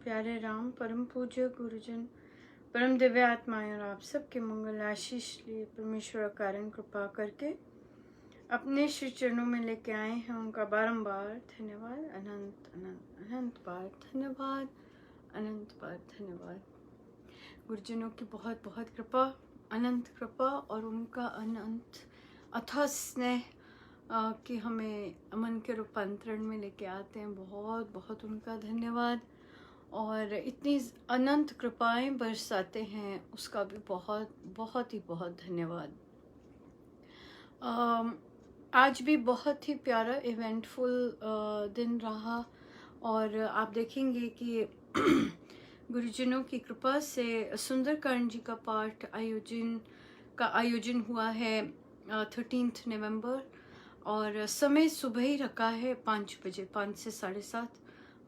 प्यारे राम परम पूज्य गुरुजन परम दिव्य आत्माएं और आप सबके मंगल आशीष लिए परमेश्वर कारण कृपा करके अपने श्री चरणों में लेके आए हैं। उनका बारंबार धन्यवाद, अनंत अनंत अनंत बार धन्यवाद, अनंत बार धन्यवाद। गुरुजनों की बहुत बहुत कृपा, अनंत कृपा और उनका अनंत अथाह स्नेह कि हमें मन के रूपांतरण में लेके आते हैं। बहुत बहुत उनका धन्यवाद और इतनी अनंत कृपाएं बरसाते हैं, उसका भी बहुत बहुत ही बहुत धन्यवाद। आज भी बहुत ही प्यारा इवेंटफुल दिन रहा और आप देखेंगे कि गुरुजनों की कृपा से सुंदरकांड जी का पाठ आयोजन हुआ है 13 नवंबर और समय सुबह ही रखा है 5 बजे, 5 से 7:30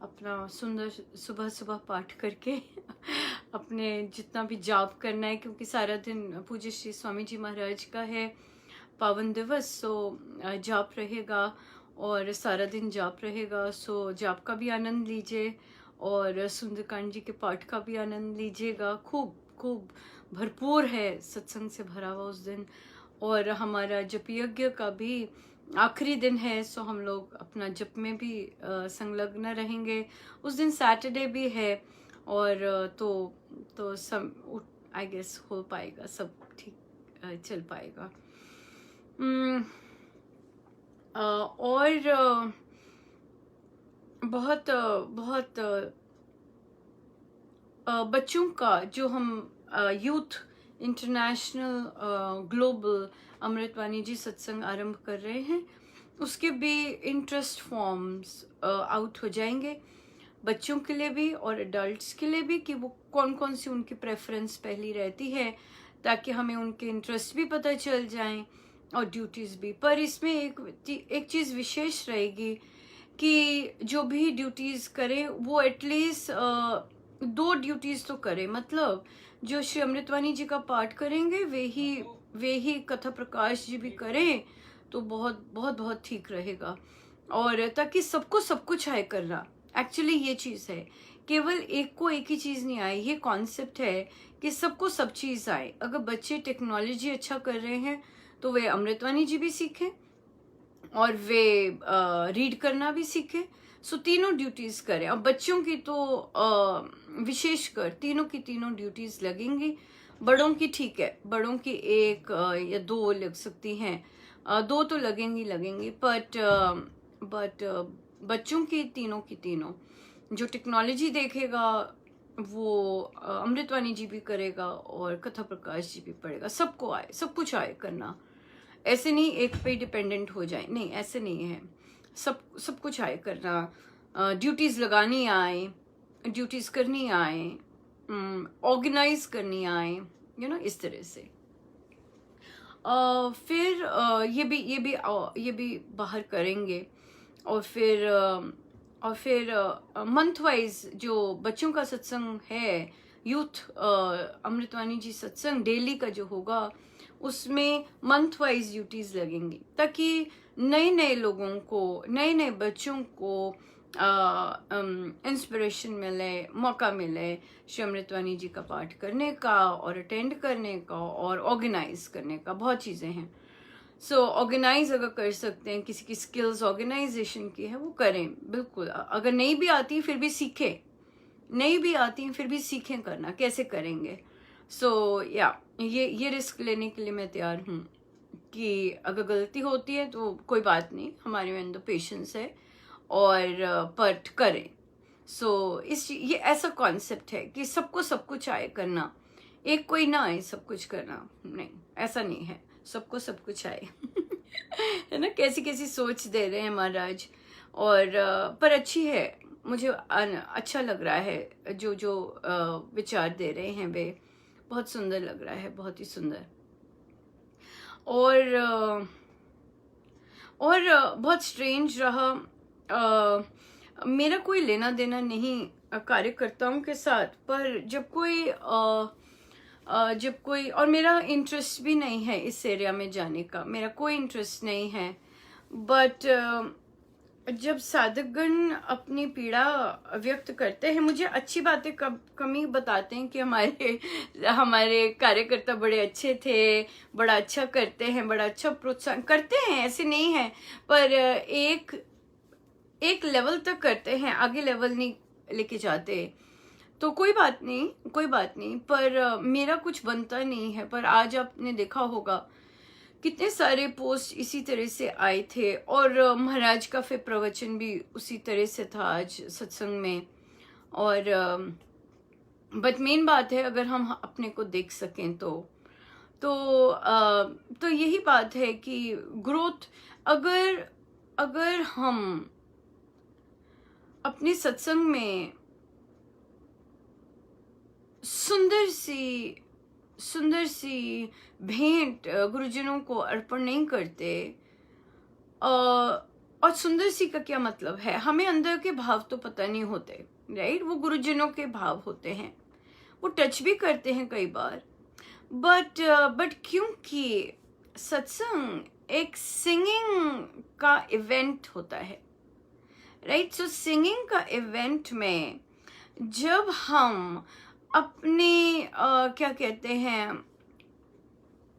अपना सुंदर सुबह सुबह पाठ करके अपने जितना भी जाप करना है, क्योंकि सारा दिन पूज्य श्री स्वामी जी महाराज का है पावन दिवस। सो जाप रहेगा और सारा दिन जाप रहेगा। सो जाप का भी आनंद लीजिए और सुंदरकांड जी के पाठ का भी आनंद लीजिएगा। खूब खूब भरपूर है, सत्संग से भरा हुआ उस दिन। और हमारा जप यज्ञ का भी आखिरी दिन है, सो हम लोग अपना जप में भी संलग्न रहेंगे। उस दिन सैटरडे भी है और तो सब आई गेस हो पाएगा, सब ठीक चल पाएगा। और बहुत बहुत बच्चों का जो हम यूथ इंटरनेशनल ग्लोबल अमृतवाणी जी सत्संग आरंभ कर रहे हैं, उसके भी इंटरेस्ट फॉर्म्स आउट हो जाएंगे बच्चों के लिए भी और एडल्ट्स के लिए भी, कि वो कौन कौन सी उनकी प्रेफरेंस पहली रहती है, ताकि हमें उनके इंटरेस्ट भी पता चल जाएं और ड्यूटीज़ भी। पर इसमें एक चीज़ विशेष रहेगी कि जो भी ड्यूटीज़ करें वो एटलीस्ट 2 ड्यूटीज़ तो करें। मतलब जो श्री अमृतवाणी जी का पाठ करेंगे वे ही कथा प्रकाश जी भी करें तो बहुत बहुत बहुत ठीक रहेगा। और ताकि सबको सब कुछ आए करना, एक्चुअली ये चीज़ है, केवल एक को एक ही चीज़ नहीं आए। ये कॉन्सेप्ट है कि सबको सब चीज़ आए। अगर बच्चे टेक्नोलॉजी अच्छा कर रहे हैं तो वे अमृतवाणी जी भी सीखें और वे रीड करना भी सीखें। सो तीनों ड्यूटीज़ करें। अब बच्चों की तो विशेषकर तीनों की तीनों ड्यूटीज़ लगेंगी। बड़ों की ठीक है, बड़ों की 1 या 2 लग सकती हैं, 2 तो लगेंगी बट बच्चों की तीनों जो टेक्नोलॉजी देखेगा वो अमृतवाणी जी भी करेगा और कथा प्रकाश जी भी पढ़ेगा। सबको आए, सब कुछ आए करना। ऐसे नहीं एक पे डिपेंडेंट हो जाए, नहीं ऐसे नहीं है। सब कुछ आए करना, ड्यूटीज़ लगानी आए, ड्यूटीज़ करनी आए, ऑर्गेनाइज करनी आए, इस तरह से। फिर ये भी बाहर करेंगे। और फिर मंथ वाइज जो बच्चों का सत्संग है, यूथ अमृतवाणी जी सत्संग डेली का जो होगा, उसमें मंथ वाइज ड्यूटीज लगेंगी, ताकि नए लोगों को, नए बच्चों को इंस्पिरेशन मिले, मौका मिले श्री अमृतवाणी जी का पाठ करने का और अटेंड करने का और ऑर्गेनाइज करने का। बहुत चीज़ें हैं। सो ऑर्गेनाइज अगर कर सकते हैं, किसी की स्किल्स ऑर्गेनाइजेशन की है वो करें, बिल्कुल। अगर नहीं भी आती फिर भी सीखें, नहीं भी आती फिर भी सीखें करना, कैसे करेंगे। सो ये रिस्क लेने के लिए मैं तैयार हूँ कि अगर गलती होती है तो कोई बात नहीं, हमारे में अंदर पेशेंस है और पट करें। सो ये ऐसा कॉन्सेप्ट है कि सबको सब कुछ आए करना, एक कोई ना आए सब कुछ करना, नहीं, ऐसा नहीं है। सबको सब कुछ आए है ना। कैसी सोच दे रहे हैं महाराज। और पर अच्छी है, मुझे अच्छा लग रहा है जो विचार दे रहे हैं, वे बहुत सुंदर लग रहा है, बहुत ही सुंदर। और बहुत स्ट्रेंज रहा। मेरा कोई लेना देना नहीं कार्यकर्ताओं के साथ, पर जब कोई और मेरा इंटरेस्ट भी नहीं है इस एरिया में जाने का, मेरा कोई इंटरेस्ट नहीं है। बट जब साधकगण अपनी पीड़ा व्यक्त करते हैं, मुझे अच्छी बातें कम ही बताते हैं कि हमारे हमारे कार्यकर्ता बड़े अच्छे थे, बड़ा अच्छा करते हैं, बड़ा अच्छा प्रोत्साहन करते हैं, ऐसे नहीं है, पर एक लेवल तक करते हैं, आगे लेवल नहीं लेके जाते। तो कोई बात नहीं, कोई बात नहीं, पर मेरा कुछ बनता नहीं है। पर आज आपने देखा होगा कितने सारे पोस्ट इसी तरह से आए थे, और महाराज का फिर प्रवचन भी उसी तरह से था आज सत्संग में। और बट मेन बात है, अगर हम अपने को देख सकें तो यही बात है कि ग्रोथ, अगर अगर हम अपने सत्संग में सुंदर सी भेंट गुरुजनों को अर्पण नहीं करते, और सुंदर सी का क्या मतलब है, हमें अंदर के भाव तो पता नहीं होते, राइट? वो गुरुजनों के भाव होते हैं, वो टच भी करते हैं कई बार, बट क्योंकि सत्संग एक सिंगिंग का इवेंट होता है, राइट? सो सिंगिंग का इवेंट में जब हम अपने क्या कहते हैं,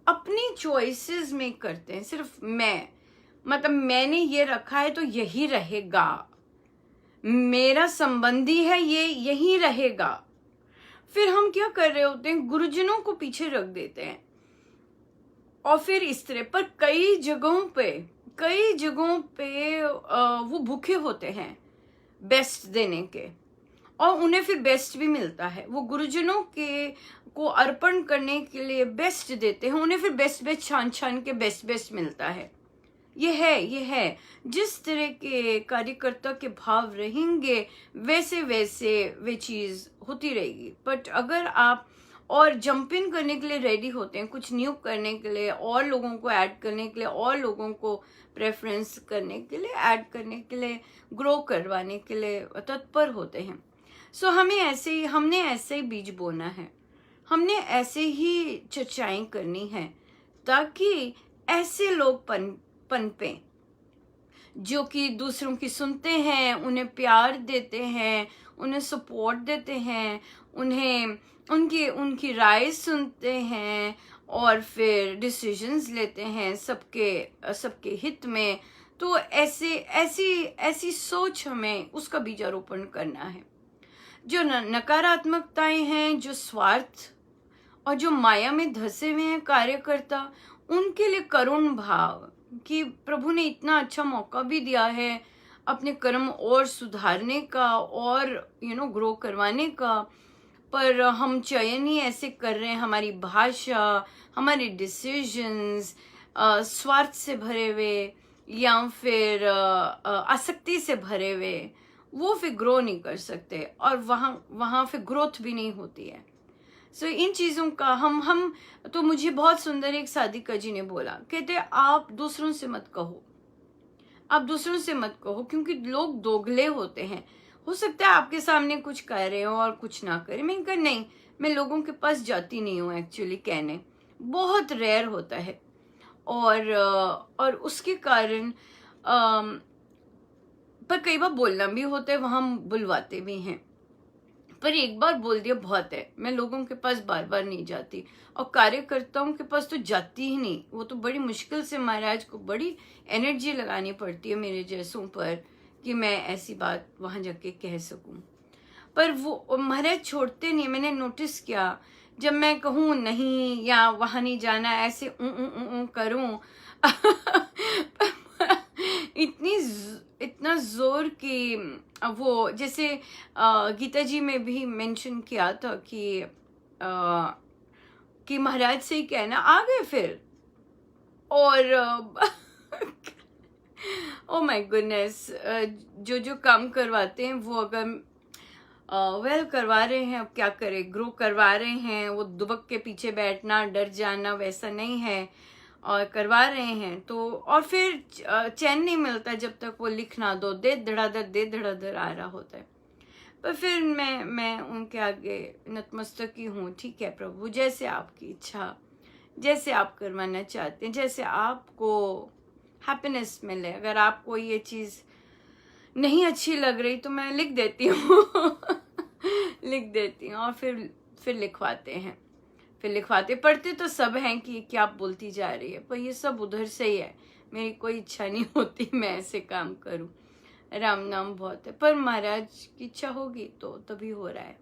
अपनी चॉइसेस में करते हैं, सिर्फ मतलब मैंने ये रखा है तो यही रहेगा, मेरा संबंधी है ये यही रहेगा, फिर हम क्या कर रहे होते हैं, गुरुजनों को पीछे रख देते हैं। और फिर इस तरह पर कई जगहों पे वो भूखे होते हैं बेस्ट देने के, और उन्हें फिर बेस्ट भी मिलता है, वो गुरुजनों के को अर्पण करने के लिए बेस्ट देते हैं, उन्हें फिर बेस्ट छान के बेस्ट मिलता है। ये है जिस तरह के कार्यकर्ता के भाव रहेंगे वैसे वे चीज होती रहेगी। बट अगर आप और जंप इन करने के लिए रेडी होते हैं, कुछ न्यू करने के लिए, और लोगों को ऐड करने के लिए, और लोगों को प्रेफरेंस करने के लिए, ऐड करने के लिए, ग्रो करवाने के लिए तत्पर होते हैं, सो हमने ऐसे ही बीज बोना है, हमने ऐसे ही चर्चाएं करनी है, ताकि ऐसे लोग पनपे जो कि दूसरों की सुनते हैं, उन्हें प्यार देते हैं, उन्हें सपोर्ट देते हैं, उन्हें उनकी राय सुनते हैं, और फिर डिसीजंस लेते हैं सबके हित में। तो ऐसी सोच हमें उसका बीजारोपण करना है। जो नकारात्मकताएं हैं, जो स्वार्थ और जो माया में धसे हुए हैं कार्यकर्ता, उनके लिए करुण भाव कि प्रभु ने इतना अच्छा मौका भी दिया है अपने कर्म और सुधारने का, और ग्रो करवाने का, पर हम चयन ही ऐसे कर रहे हैं, हमारी भाषा, हमारे डिसीजंस स्वार्थ से भरे हुए या फिर आसक्ति से भरे हुए, वो फिर ग्रो नहीं कर सकते, और वहाँ फिर ग्रोथ भी नहीं होती है। सो इन चीज़ों का हम तो मुझे बहुत सुंदर एक साधिका जी ने बोला, कहते आप दूसरों से मत कहो, क्योंकि लोग दोगले होते हैं। हो सकता है आपके सामने कुछ कह रहे हो और कुछ ना करे। मैंने कहा नहीं, मैं लोगों के पास जाती नहीं हूँ, एक्चुअली कहने बहुत रेयर होता है, और उसके कारण पर कई बार बोलना भी होता है, वहाँ बुलवाते भी हैं, पर एक बार बोल दिया बहुत है। मैं लोगों के पास बार बार नहीं जाती, और कार्यकर्ताओं के पास तो जाती ही नहीं। वो तो बड़ी मुश्किल से महाराज को बड़ी एनर्जी लगानी पड़ती है मेरे जैसों पर कि मैं ऐसी बात वहां जाके कह सकूं, पर वो महाराज छोड़ते नहीं। मैंने नोटिस किया, जब मैं कहूँ नहीं या वहां नहीं जाना, ऐसे करूं इतना जोर की वो, जैसे गीता जी में भी मेंशन किया था कि महाराज से ही कहना, आ गए फिर, और ओ माय गुडनेस, जो काम करवाते हैं वो अगर करवा रहे हैं, अब क्या करें, ग्रो करवा रहे हैं, वो दुबक के पीछे बैठना, डर जाना वैसा नहीं है, और करवा रहे हैं तो, और फिर चैन नहीं मिलता जब तक वो लिख ना दो, दे धड़ाधड़ आ रहा होता है। पर फिर मैं उनके आगे नतमस्तक ही हूँ, ठीक है प्रभु, जैसे आपकी इच्छा, जैसे आप करवाना चाहते हैं, जैसे आपको हैप्पीनेस मिले। अगर आपको ये चीज़ नहीं अच्छी लग रही तो मैं लिख देती हूँ लिख देती हूँ और फिर लिखवाते हैं, फिर लिखवाते। पढ़ते तो सब हैं कि क्या बोलती जा रही है, पर ये सब उधर से ही है, मेरी कोई इच्छा नहीं होती मैं ऐसे काम करूं। राम नाम बहुत है, पर महाराज की इच्छा होगी तो तभी हो रहा है,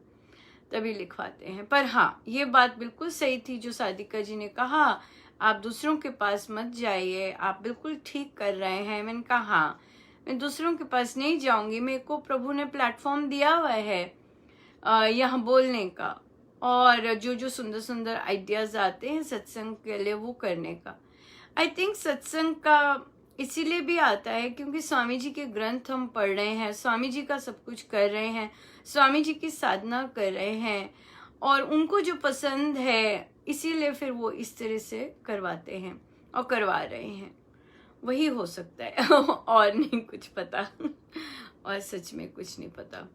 तभी लिखवाते हैं। पर हाँ, ये बात बिल्कुल सही थी जो साधिका जी ने कहा, आप दूसरों के पास मत जाइए, आप बिल्कुल ठीक कर रहे हैं। मैंने कहा हाँ, मैं दूसरों के पास नहीं जाऊंगी, मेरे को प्रभु ने प्लेटफॉर्म दिया हुआ है यहाँ बोलने का, और जो जो सुंदर सुंदर आइडियाज आते हैं सत्संग के लिए वो करने का। आई थिंक सत्संग का इसीलिए भी आता है क्योंकि स्वामी जी के ग्रंथ हम पढ़ रहे हैं, स्वामी जी का सब कुछ कर रहे हैं, स्वामी जी की साधना कर रहे हैं, और उनको जो पसंद है इसीलिए फिर वो इस तरह से करवाते हैं और करवा रहे हैं। वही हो सकता है और नहीं कुछ पता और सच में कुछ नहीं पता।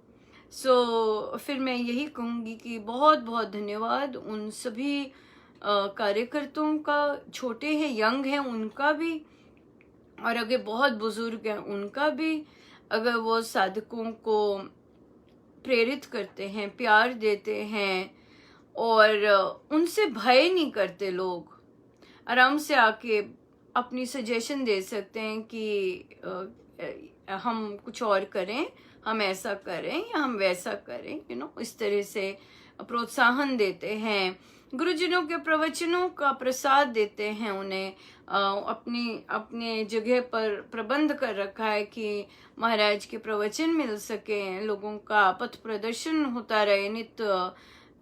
फिर मैं यही कहूँगी कि बहुत बहुत धन्यवाद उन सभी कार्यकर्ताओं का, छोटे हैं यंग हैं उनका भी, और अगर बहुत बुजुर्ग हैं उनका भी। अगर वो साधकों को प्रेरित करते हैं, प्यार देते हैं और उनसे भय नहीं करते, लोग आराम से आके अपनी सजेशन दे सकते हैं कि हम कुछ और करें, हम ऐसा करें या हम वैसा करें, इस तरह से प्रोत्साहन देते हैं। गुरुजनों के प्रवचनों का प्रसाद देते हैं उन्हें, अपने जगह पर प्रबंध कर रखा है कि महाराज के प्रवचन मिल सके, लोगों का पथ प्रदर्शन होता रहे नित्य,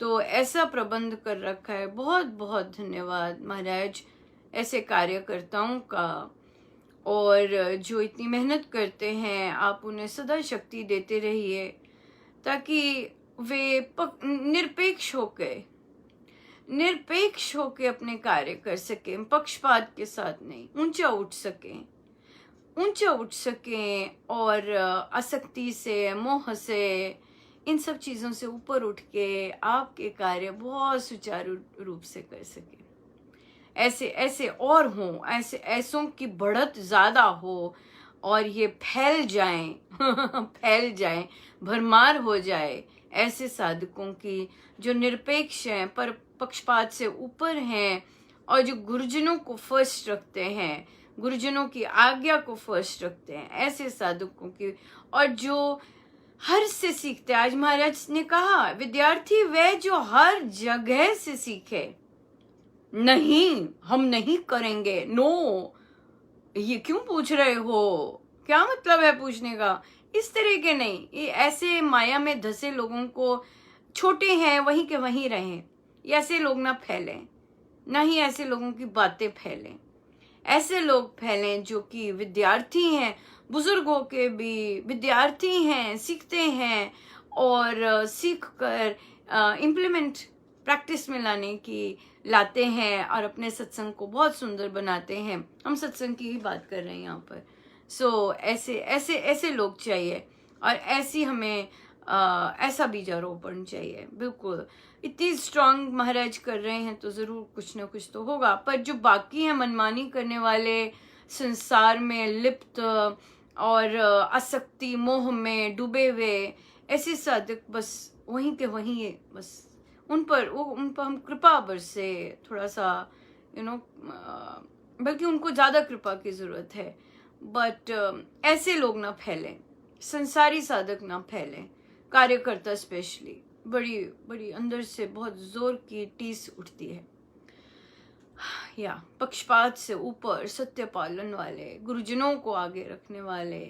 तो ऐसा प्रबंध कर रखा है। बहुत बहुत धन्यवाद महाराज ऐसे कार्यकर्ताओं का, और जो इतनी मेहनत करते हैं, आप उन्हें सदा शक्ति देते रहिए ताकि वे निरपेक्ष होके अपने कार्य कर सकें, पक्षपात के साथ नहीं, ऊंचा उठ सकें और आसक्ति से, मोह से, इन सब चीजों से ऊपर उठ के आपके कार्य बहुत सुचारू रूप से कर सकें। ऐसे और हों, ऐसों की बढ़त ज्यादा हो और ये फैल जाएं भरमार हो जाए, ऐसे साधकों की जो निरपेक्ष हैं, पर पक्षपात से ऊपर हैं, और जो गुरुजनों को फर्स्ट रखते हैं, गुरुजनों की आज्ञा को फर्स्ट रखते हैं, ऐसे साधकों की, और जो हर से सीखते हैं। आज महाराज ने कहा विद्यार्थी वह जो हर जगह से सीखे, नहीं हम नहीं करेंगे, नो ये क्यों पूछ रहे हो, क्या मतलब है पूछने का, इस तरह के नहीं। ये ऐसे माया में धसे लोगों को, छोटे हैं वहीं के वहीं रहें, ऐसे लोग ना फैलें, ना ही ऐसे लोगों की बातें फैलें। ऐसे लोग फैलें जो कि विद्यार्थी हैं, बुजुर्गों के भी विद्यार्थी हैं, सीखते हैं और सीख कर इम्प्लीमेंट प्रैक्टिस में लाते हैं और अपने सत्संग को बहुत सुंदर बनाते हैं। हम सत्संग की ही बात कर रहे हैं यहाँ पर। ऐसे लोग चाहिए, और ऐसी हमें ऐसा बीजारोपण चाहिए। बिल्कुल इतनी स्ट्रांग महाराज कर रहे हैं तो जरूर कुछ ना कुछ तो होगा, पर जो बाकी है मनमानी करने वाले, संसार में लिप्त और आसक्ति मोह में डूबे हुए ऐसे साधक, बस वहीं के वहीं, बस उन पर हम कृपा बरसे थोड़ा सा, बल्कि उनको ज्यादा कृपा की जरूरत है। बट ऐसे लोग ना फैलें, संसारी साधक ना फैलें, कार्यकर्ता स्पेशली बड़ी बड़ी अंदर से बहुत जोर की टीस उठती है। या पक्षपात से ऊपर सत्य पालन वाले, गुरुजनों को आगे रखने वाले,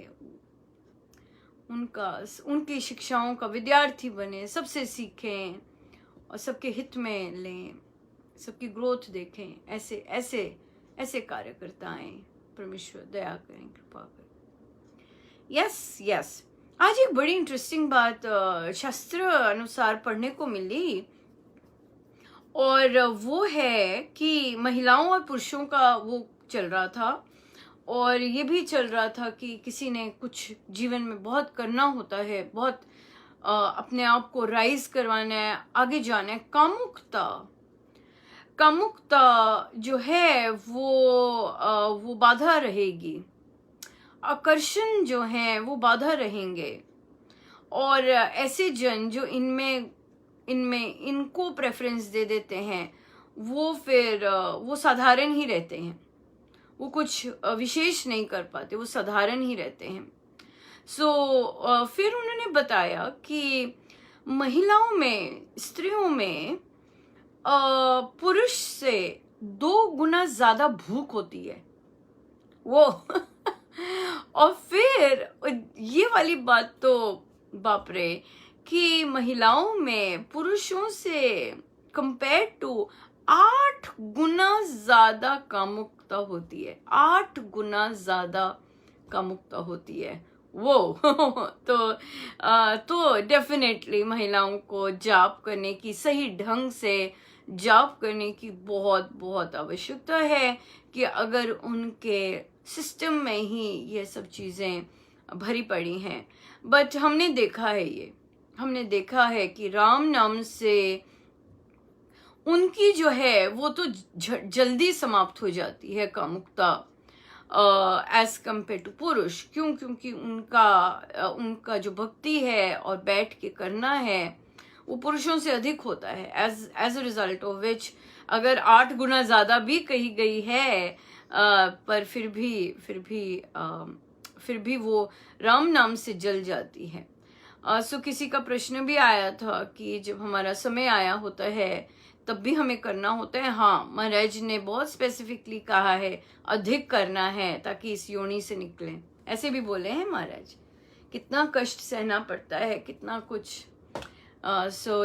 उनकी शिक्षाओं का विद्यार्थी बने, सबसे सीखें और सबके हित में लें, सबकी ग्रोथ देखें। ऐसे कार्यकर्ता आए, परमेश्वर दया करें, कृपा करें। यस आज एक बड़ी इंटरेस्टिंग बात शास्त्र अनुसार पढ़ने को मिली, और वो है कि महिलाओं और पुरुषों का वो चल रहा था, और ये भी चल रहा था कि किसी ने कुछ जीवन में बहुत करना होता है, बहुत अपने आप को राइज करवाना है, आगे जाना है। कामुकता जो है वो बाधा रहेगी, आकर्षण जो है वो बाधा रहेंगे, और ऐसे जन जो इनमें इनमें इनको प्रेफरेंस दे देते हैं वो फिर वो साधारण ही रहते हैं, वो कुछ विशेष नहीं कर पाते, वो साधारण ही रहते हैं। फिर उन्होंने बताया कि महिलाओं में, स्त्रियों में पुरुष से 2 गुना ज्यादा भूख होती है वो और फिर ये वाली बात तो बाप रे, कि महिलाओं में पुरुषों से कंपेयर टू 8 गुना ज्यादा कामुकता होती है, 8 गुना ज्यादा कामुकता होती है वो तो डेफिनेटली महिलाओं को जाप करने की, सही ढंग से जाप करने की बहुत बहुत आवश्यकता है, कि अगर उनके सिस्टम में ही ये सब चीज़ें भरी पड़ी हैं। बट हमने देखा है कि राम नाम से उनकी जो है वो तो जल्दी समाप्त हो जाती है कामुकता एज कम्पेयर टू पुरुष। क्योंकि उनका जो भक्ति है और बैठ के करना है वो पुरुषों से अधिक होता है, as a result of which अगर 8 गुना ज्यादा भी कही गई है, पर फिर भी वो राम नाम से जल जाती है। किसी का प्रश्न भी आया था कि जब हमारा समय आया होता है तब भी हमें करना होता है। हाँ, महाराज ने बहुत स्पेसिफिकली कहा है अधिक करना है ताकि इस योनि से निकले, ऐसे भी बोले हैं महाराज। कितना कष्ट सहना पड़ता है, कितना कुछ। सो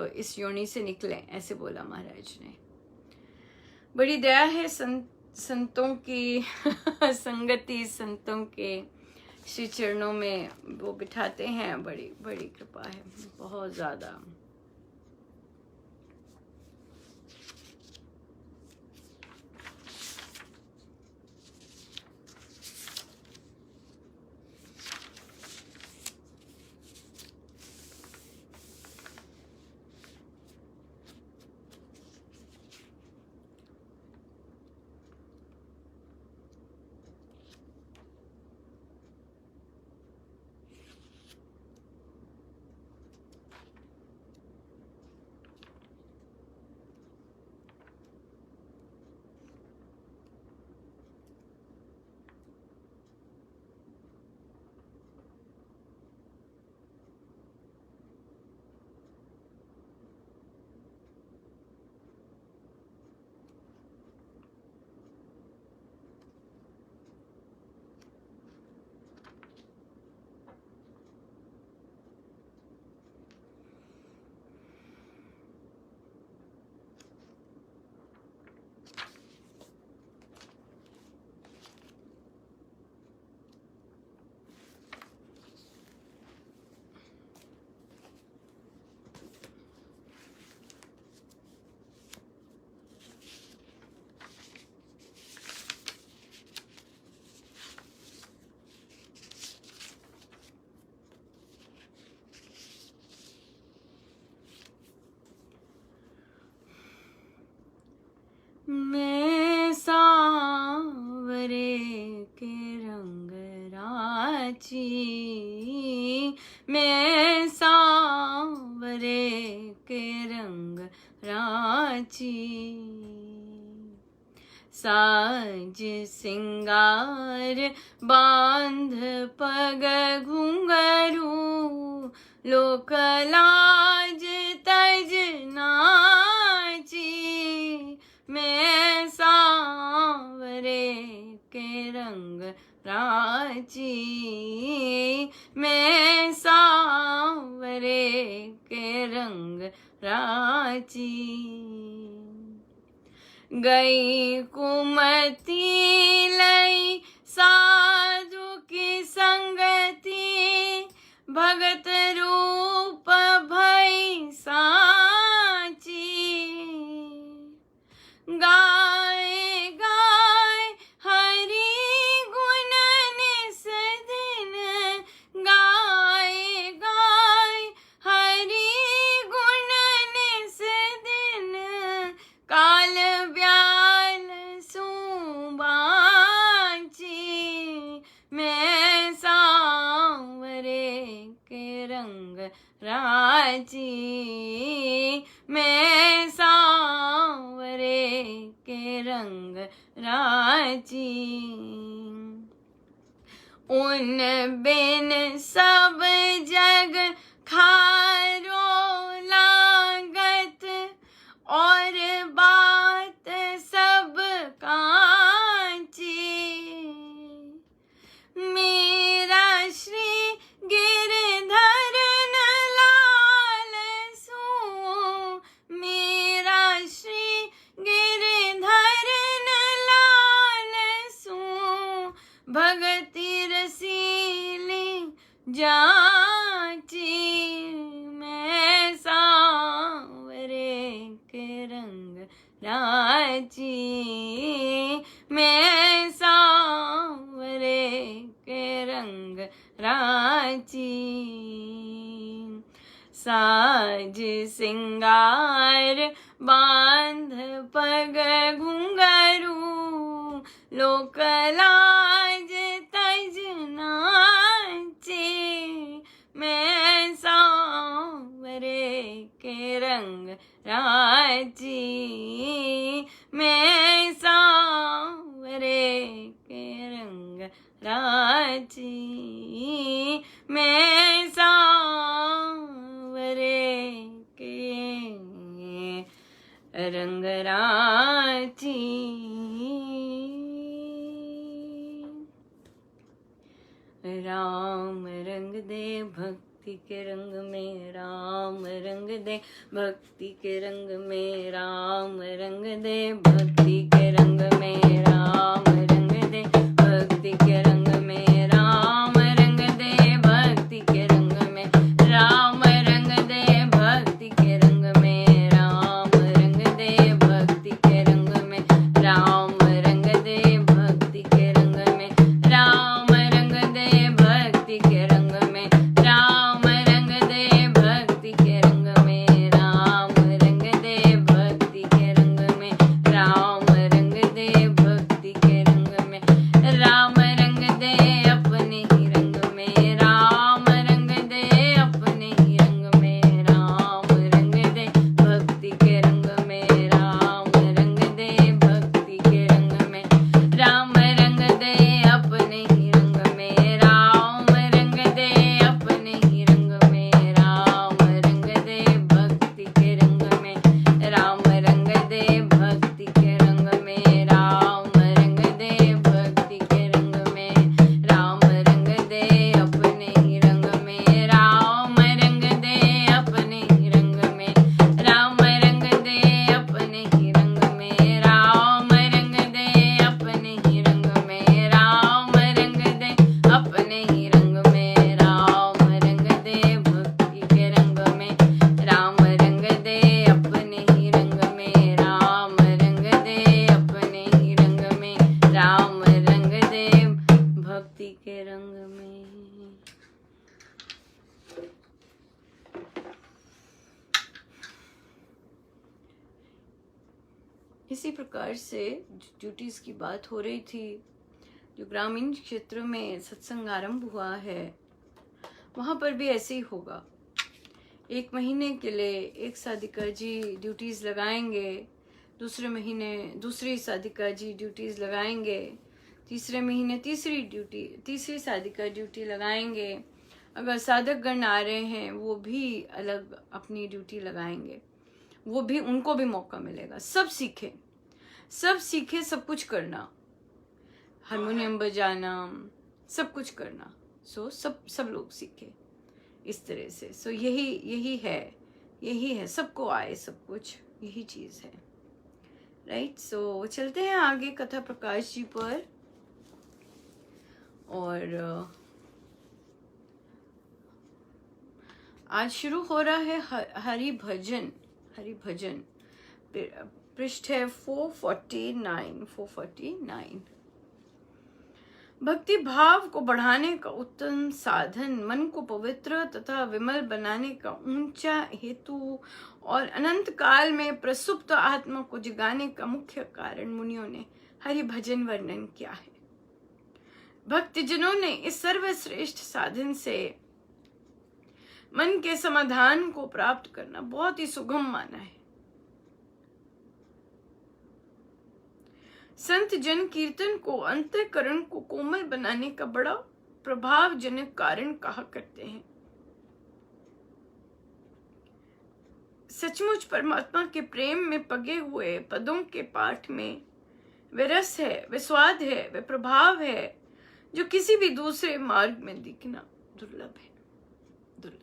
इस योनि से निकले, ऐसे बोला महाराज ने। बड़ी दया है संतों की संगति, संतों के श्री चरणों में वो बिठाते हैं, बड़ी बड़ी कृपा है, बहुत ज्यादा। मैं सांवरे के रंग राची, मैं सांवरे के रंग राची, साज सिंगार बांध पग घुंघरू, लोक लाज तज नाची, मैं सांवरे के रंग राची, मैं सांवरे के रंग राची, गई कुमति लई साधु की संगति, भगत रूप भई साची, गाए गाए हरि गुण निस दिन, गाए गाए हरि गुण निस दिन, काल ब्याल सुबाची, मैं सांवरे के रंग राजी। उन बिन सब जग खारो लागत, और बात सब कांची। मेरा श्री गिरधर लाल सू, मेरा श्री गिरधर लाल सू, भगति रसीली जाची। मैं सांवरे के रंग राजी, मैं सांवरे के रंग राजी। साज सिंगार बांध पग घुंघरू, लोक लाज तज नाचे। मैं सांवरे के रंग राजी, मैं सांवरे के रंग राजी, मैं सांवरे के रंग राजी। राम रंग दे भक्ति के रंग में, राम रंग दे भक्ति के रंग में, राम रंग दे भक्ति के रंग में, राम रंग दे भक्ति के रंग में, राम रंग दे भक्ति के रंग में, राम रंग दे भक्ति के रंग में, राम रंग दे भक्ति के रंग में, राम रंग दे भक्ति के रंग में, राम रंग दे भक्ति के रंग में, राम रंग दे भक्ति के रंग में, राम रंग दे भक्ति के रंग में, राम रंग दे भक्ति के रंग में, राम रंग दे अपने ही रंग में, राम रंग दे अपने ही रंग में, राम रंग दे भक्ति के रंग में, राम रंग दे भक्ति के रंग में, राम रंग दे अपने ही रंग में, राम रंग दे अपने ही रंग में, राम रंग दे भक्ति के रंग में, राम रंग दे भक्ति के रंग में, राम रंग दे भक्ति के रंग में, राम रंग दे अपने ही रंग में, राम रंग दे अपने ही रंग में, राम रंग दे अपने ही रंग में, राम रंग दे अपने ही रंग में, राम रंग दे अपने ही रंग में, राम रंग दे भक्ति के रंग में, राम रंग दे अपने ही रंग में, राम रंग दे अपने ही रंग में, राम रंग दे भक्ति के रंग में। इसी प्रकार से ड्यूटीज की बात हो रही थी, जो ग्रामीण क्षेत्रों में सत्संग आरंभ हुआ है वहाँ पर भी ऐसे ही होगा। 1 महीने के लिए एक साधिका जी ड्यूटीज लगाएंगे, दूसरे महीने दूसरी साधिका जी ड्यूटीज लगाएंगे, तीसरे महीने तीसरी साधिका ड्यूटी लगाएंगे। अगर साधक गण आ रहे हैं वो भी अलग अपनी ड्यूटी लगाएंगे, वो भी उनको भी मौका मिलेगा। सब सीखे, सब कुछ करना, हारमोनियम बजाना, सब कुछ करना। सो सब लोग सीखे इस तरह से। सो यही है, सबको आए सब कुछ, यही चीज है, राइट। सो चलते हैं आगे कथा प्रकाश जी पर। और आज शुरू हो रहा है हरि भजन। पृष्ठ है 449। भक्ति भाव को बढ़ाने का उत्तम साधन, मन को पवित्र तथा विमल बनाने का ऊंचा हेतु और अनंत काल में प्रसुप्त आत्मा को जगाने का मुख्य कारण मुनियों ने हरि भजन वर्णन किया है। भक्तजनों ने इस सर्वश्रेष्ठ साधन से मन के समाधान को प्राप्त करना बहुत ही सुगम माना है। संत जन कीर्तन को अंतःकरण को कोमल बनाने का बड़ा प्रभावजनक कारण कहा करते हैं। सचमुच परमात्मा के प्रेम में पगे हुए पदों के पाठ में वे रस है, वे स्वाद है, वे प्रभाव है जो किसी भी दूसरे मार्ग में दिखना दुर्लभ है, दुर्लभ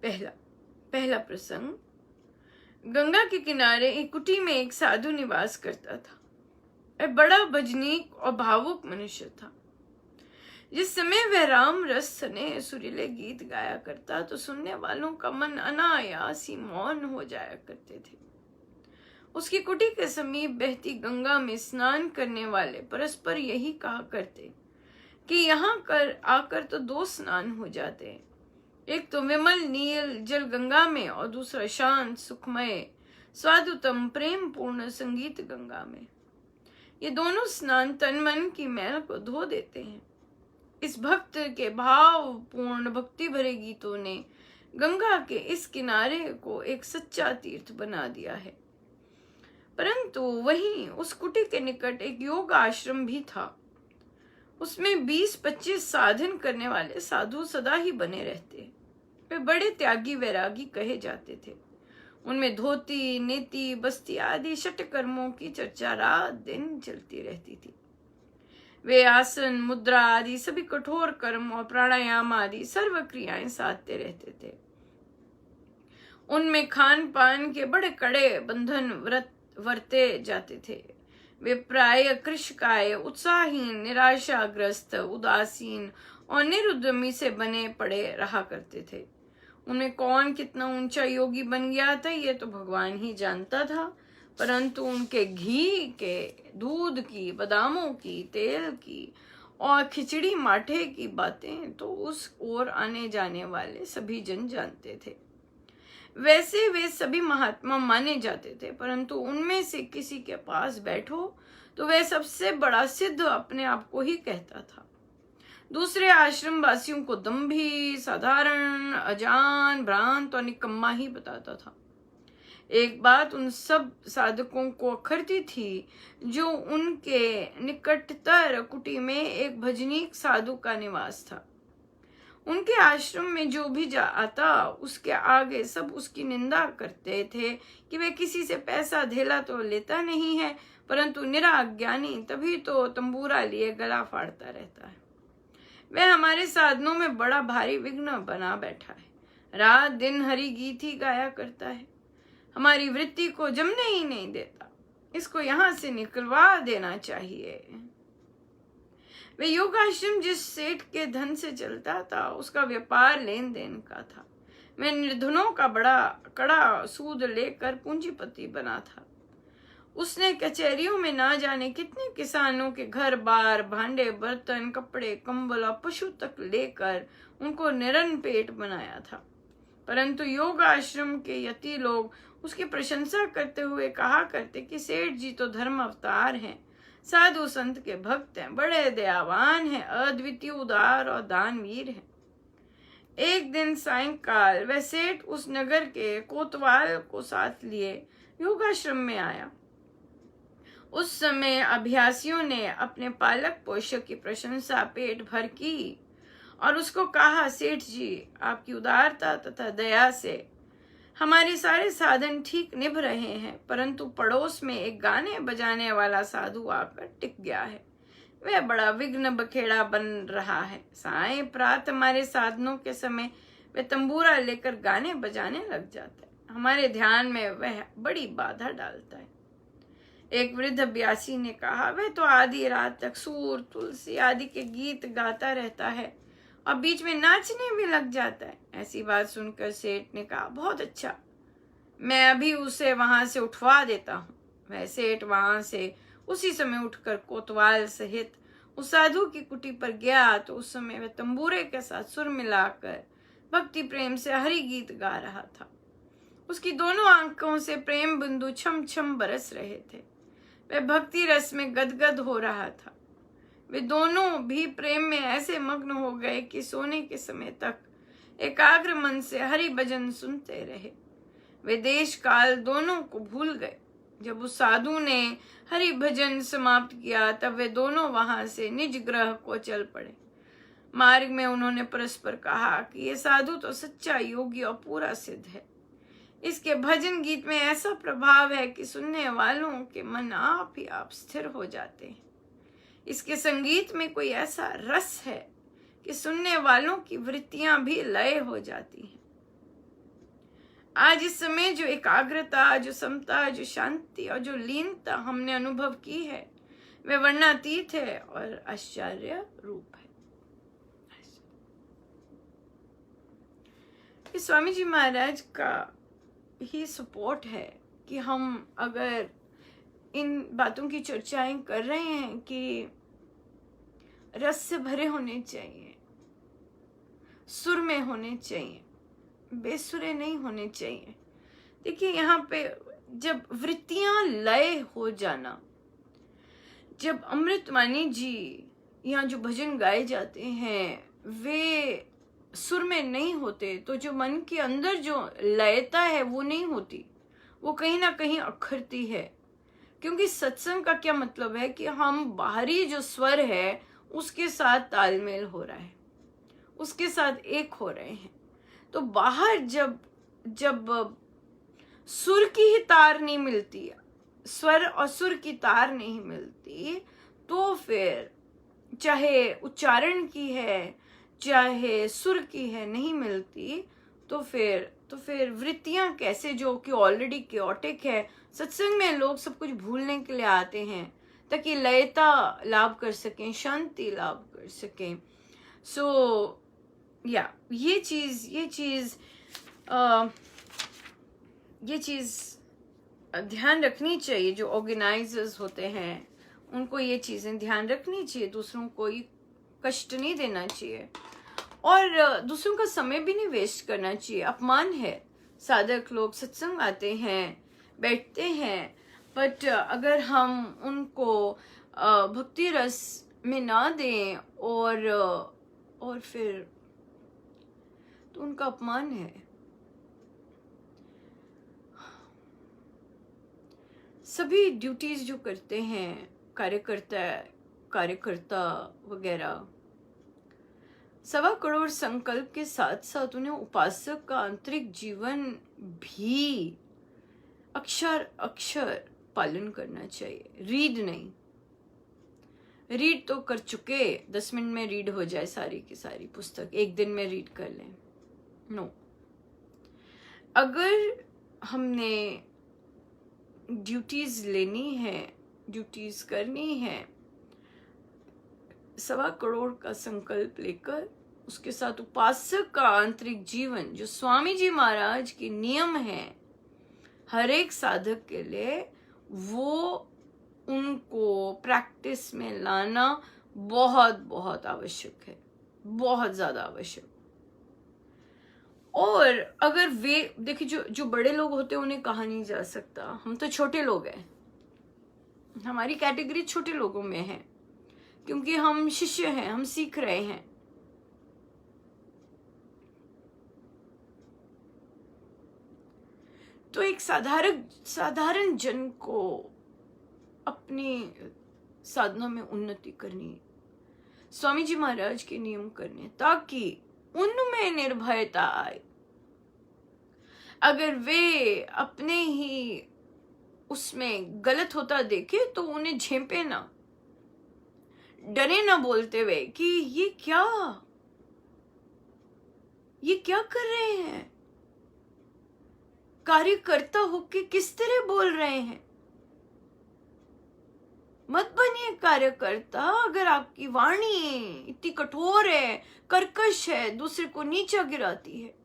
है। पहला प्रसंग, गंगा के किनारे एक कुटी में एक साधु निवास करता था। वह बड़ा भजनीक और भावुक मनुष्य था। जिस समय वह राम रस सने सुरीले गीत गाया करता तो सुनने वालों का मन अनायास ही मौन हो जाया करते थे। उसकी कुटी के समीप बहती गंगा में स्नान करने वाले परस्पर यही कहा करते कि यहाँ कर आकर तो 2 स्नान हो जाते, एक तो विमल नील जल गंगा में और दूसरा शांत सुखमय स्वादुतम प्रेम पूर्ण संगीत गंगा में। ये दोनों स्नान तन मन की मैल को धो देते हैं। इस भक्त के भावपूर्ण भक्ति भरे गीतों ने गंगा के इस किनारे को एक सच्चा तीर्थ बना दिया है। परंतु वहीं उस कुटी के निकट एक योग आश्रम भी था। उसमें 20-25 साधन करने वाले साधु सदा ही बने रहते। वे बड़े त्यागी वैरागी कहे जाते थे। उनमें धोती, नीति, बस्ती आदि षटकर्मों की चर्चा रात दिन चलती रहती थी। वे आसन, मुद्रा आदि सभी कठोर कर्म और प्राणायाम आदि सर्व क्रियाएं साधते रहते थे। उनमें खान पान के बड़े कड़े बंधन वर्ते जाते थे। वे प्राय कृशकाय, उत्साहहीन, निराशाग्रस्त, उदासीन और निरुद्यमी से बने पड़े रहा करते थे। उनमें कौन कितना ऊंचा योगी बन गया था ये तो भगवान ही जानता था, परंतु उनके घी के, दूध की, बादामों की, तेल की और खिचड़ी माठे की बातें तो उस ओर आने जाने वाले सभी जन जानते थे। वैसे वे सभी महात्मा माने जाते थे, परंतु उनमें से किसी के पास बैठो तो वह सबसे बड़ा सिद्ध अपने आप को ही कहता था। दूसरे आश्रम वासियों को दंभी, साधारण, अजान, भ्रांत और निकम्मा ही बताता था। एक बात उन सब साधकों को अखरती थी जो उनके निकटतर कुटी में एक भजनीक साधु का निवास था। उनके आश्रम में जो भी आता उसके आगे सब उसकी निंदा करते थे कि वे किसी से पैसा धेला तो लेता नहीं है, परंतु निरा अज्ञानी तभी तो तंबूरा लिए गला फाड़ता रहता है। वह हमारे साधनों में बड़ा भारी विघ्न बना बैठा है। रात दिन हरि गीत ही गाया करता है, हमारी वृत्ति को जमने ही नहीं देता। इसको यहाँ से निकलवा देना चाहिए। वे योगाश्रम जिस सेठ के धन से चलता था उसका व्यापार लेन देन का था। वह निर्धनों का बड़ा कड़ा सूद लेकर पूंजीपति बना था। उसने कचहरियों में ना जाने कितने किसानों के घर बार, भांडे, बर्तन, कपड़े, कंबल और पशु तक लेकर उनको निरन पेट बनाया था। परंतु योग आश्रम के यति लोग उसकी प्रशंसा करते हुए कहा करते कि सेठ जी तो धर्म अवतार हैं, साधु संत के भक्त हैं, बड़े दयावान हैं, अद्वितीय उदार और दानवीर हैं। एक दिन सायंकाल वह सेठ उस नगर के कोतवाल को साथ लिए योगाश्रम में आया। उस समय अभ्यासियों ने अपने पालक पोषक की प्रशंसा पेट भर की और उसको कहा, सेठ जी आपकी उदारता तथा दया से हमारे सारे साधन ठीक निभ रहे हैं, परंतु पड़ोस में एक गाने बजाने वाला साधु आकर टिक गया है। वह बड़ा विघ्न बखेड़ा बन रहा है। सायं प्रात हमारे साधनों के समय वह तंबूरा लेकर गाने बजाने लग जाता है। हमारे ध्यान में वह बड़ी बाधा डालता है। एक वृद्ध अभ्यासी ने कहा, वह तो आधी रात तक सूर, तुलसी आदि के गीत गाता रहता है और बीच में नाचने भी लग जाता है। ऐसी बात सुनकर सेठ ने कहा, बहुत अच्छा, मैं अभी उसे वहां से उठवा देता हूँ। वह सेठ वहां से उसी समय उठकर कोतवाल सहित उस साधु की कुटी पर गया तो उस समय वह तंबूरे के साथ सुर मिलाकर भक्ति प्रेम से हरि गीत गा रहा था। उसकी दोनों आंखों से प्रेम बिंदु छम छम बरस रहे थे। वह भक्ति रस में गदगद हो रहा था। वे दोनों भी प्रेम में ऐसे मग्न हो गए कि सोने के समय तक एकाग्र मन से हरि भजन सुनते रहे। वे देश काल दोनों को भूल गए। जब उस साधु ने हरि भजन समाप्त किया तब वे दोनों वहां से निज ग्रह को चल पड़े। मार्ग में उन्होंने परस्पर कहा कि ये साधु तो सच्चा योगी और पूरा सिद्ध है। इसके भजन गीत में ऐसा प्रभाव है कि सुनने वालों के मन आप ही आप स्थिर हो जाते हैं। इसके संगीत में कोई ऐसा रस है कि सुनने वालों की वृत्तियां भी लय हो जाती हैं। आज इस समय जो एकाग्रता, जो समता, जो शांति और जो लीनता हमने अनुभव की है वे वर्णातीत है और आश्चर्य रूप है। स्वामी जी महाराज का ही सपोर्ट है कि हम अगर इन बातों की चर्चाएं कर रहे हैं कि रस से भरे होने चाहिए, सुर में होने चाहिए, बेसुरे नहीं होने चाहिए। देखिए यहाँ पे जब वृत्तियां लय हो जाना, जब अमृतवाणी जी यहाँ जो भजन गाए जाते हैं वे सुर में नहीं होते तो जो मन के अंदर जो लयता है वो नहीं होती, वो कहीं ना कहीं अखरती है। क्योंकि सत्संग का क्या मतलब है कि हम बाहरी जो स्वर है उसके साथ तालमेल हो रहा है, उसके साथ एक हो रहे हैं। तो बाहर जब जब सुर की ही तार नहीं मिलती, स्वर और सुर की तार नहीं मिलती, तो फिर चाहे उच्चारण की है चाहे सुर की है नहीं मिलती, तो फिर वृत्तियां कैसे, जो कि ऑलरेडी क्योटिक है। सत्संग में लोग सब कुछ भूलने के लिए आते हैं ताकि लयता लाभ कर सकें, शांति लाभ कर सकें। सो ये चीज ध्यान रखनी चाहिए। जो ऑर्गेनाइजर्स होते हैं उनको ये चीजें ध्यान रखनी चाहिए, दूसरों को कष्ट नहीं देना चाहिए और दूसरों का समय भी नहीं वेस्ट करना चाहिए। अपमान है, साधक लोग सत्संग आते हैं, बैठते हैं, बट अगर हम उनको भक्ति रस में ना दें और फिर तो उनका अपमान है। सभी ड्यूटीज जो करते हैं कार्यकर्ता वगैरह, 1.25 करोड़ संकल्प के साथ साथ उन्हें उपासक का आंतरिक जीवन भी अक्षर अक्षर पालन करना चाहिए। रीड नहीं, रीड तो कर चुके, 10 मिनट में रीड हो जाए सारी की सारी पुस्तक, एक दिन में रीड कर लें, नो। अगर हमने ड्यूटीज लेनी है, ड्यूटीज करनी है, 1.25 करोड़ का संकल्प लेकर उसके साथ उपासक का आंतरिक जीवन, जो स्वामी जी महाराज के नियम है हर एक साधक के लिए, वो उनको प्रैक्टिस में लाना बहुत बहुत आवश्यक है, बहुत ज्यादा आवश्यक। और अगर वे देखिए, जो बड़े लोग होते हैं उन्हें कहा नहीं जा सकता, हम तो छोटे लोग हैं, हमारी कैटेगरी छोटे लोगों में है क्योंकि हम शिष्य हैं, हम सीख रहे हैं। तो एक साधारण जन को अपनी साधना में उन्नति करनी, स्वामी जी महाराज के नियम करने, ताकि उनमें निर्भयता आए। अगर वे अपने ही उसमें गलत होता देखे तो उन्हें झेपे ना, डरे ना बोलते हुए कि ये क्या कर रहे हैं, कार्यकर्ता होके किस तरह बोल रहे हैं। मत बनिए कार्यकर्ता अगर आपकी वाणी इतनी कठोर है, कर्कश है, दूसरे को नीचा गिराती है।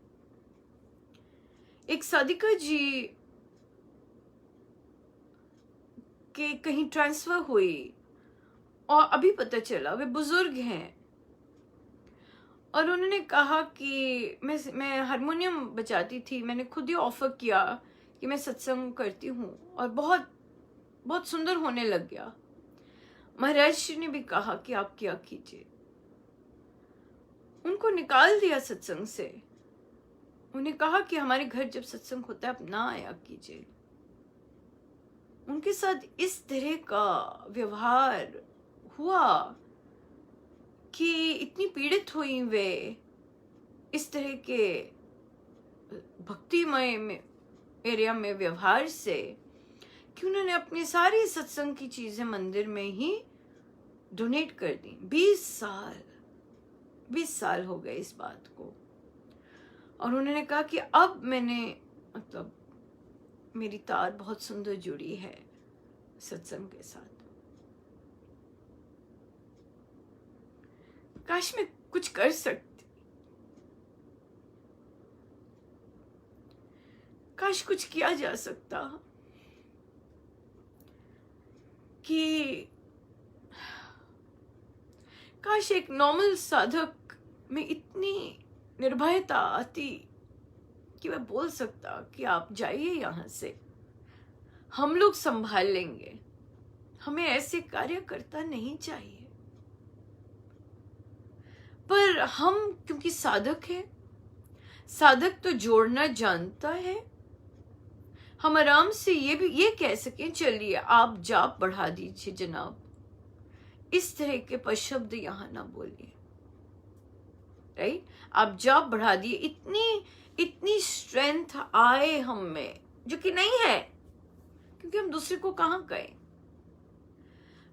एक साधिका जी के कहीं ट्रांसफर हुई और अभी पता चला वे बुजुर्ग हैं और उन्होंने कहा कि मैं हारमोनियम बजाती थी, मैंने खुद ही ऑफर किया कि मैं सत्संग करती हूँ और बहुत बहुत सुंदर होने लग गया। महाराज जी ने भी कहा कि आप क्या कीजिए, उनको निकाल दिया सत्संग से। उन्हें कहा कि हमारे घर जब सत्संग होता है आप ना आया कीजिए। उनके साथ इस तरह का व्यवहार हुआ कि इतनी पीड़ित हुई वे इस तरह के भक्तिमय में एरिया में व्यवहार से, कि उन्होंने अपनी सारी सत्संग की चीजें मंदिर में ही डोनेट कर दी। 20 साल हो गए इस बात को। और उन्होंने कहा कि अब मैंने मतलब मेरी तार बहुत सुंदर जुड़ी है सत्संग के साथ। काश मैं कुछ कर सकती, काश कुछ किया जा सकता कि काश एक नॉर्मल साधक में इतनी निर्भयता आती कि वह बोल सकता कि आप जाइए यहां से, हम लोग संभाल लेंगे, हमें ऐसे कार्य करता नहीं चाहिए। पर हम क्योंकि साधक है, साधक तो जोड़ना जानता है, हम आराम से ये कह सकें चलिए आप जाप बढ़ा दीजिए जनाब, इस तरह के पशब्द यहां ना बोलिए, राइट? आप जाप बढ़ा दिए, इतनी स्ट्रेंथ आए हम में, जो कि नहीं है क्योंकि हम दूसरे को कहां कहें,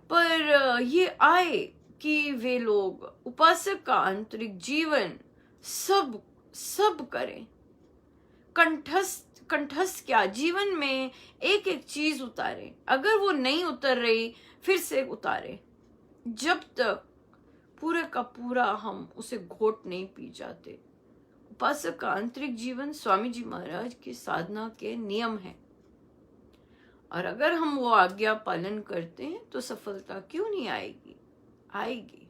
पर ये आए कि वे लोग उपासक का आंतरिक जीवन सब करें, कंठस्थ क्या जीवन में एक एक चीज उतारे, अगर वो नहीं उतर रही फिर से उतारे, जब तक पूरे का पूरा हम उसे घोट नहीं पी जाते। उपासक का आंतरिक जीवन स्वामी जी महाराज की साधना के नियम है, और अगर हम वो आज्ञा पालन करते हैं तो सफलता क्यों नहीं आएगी, आएगी।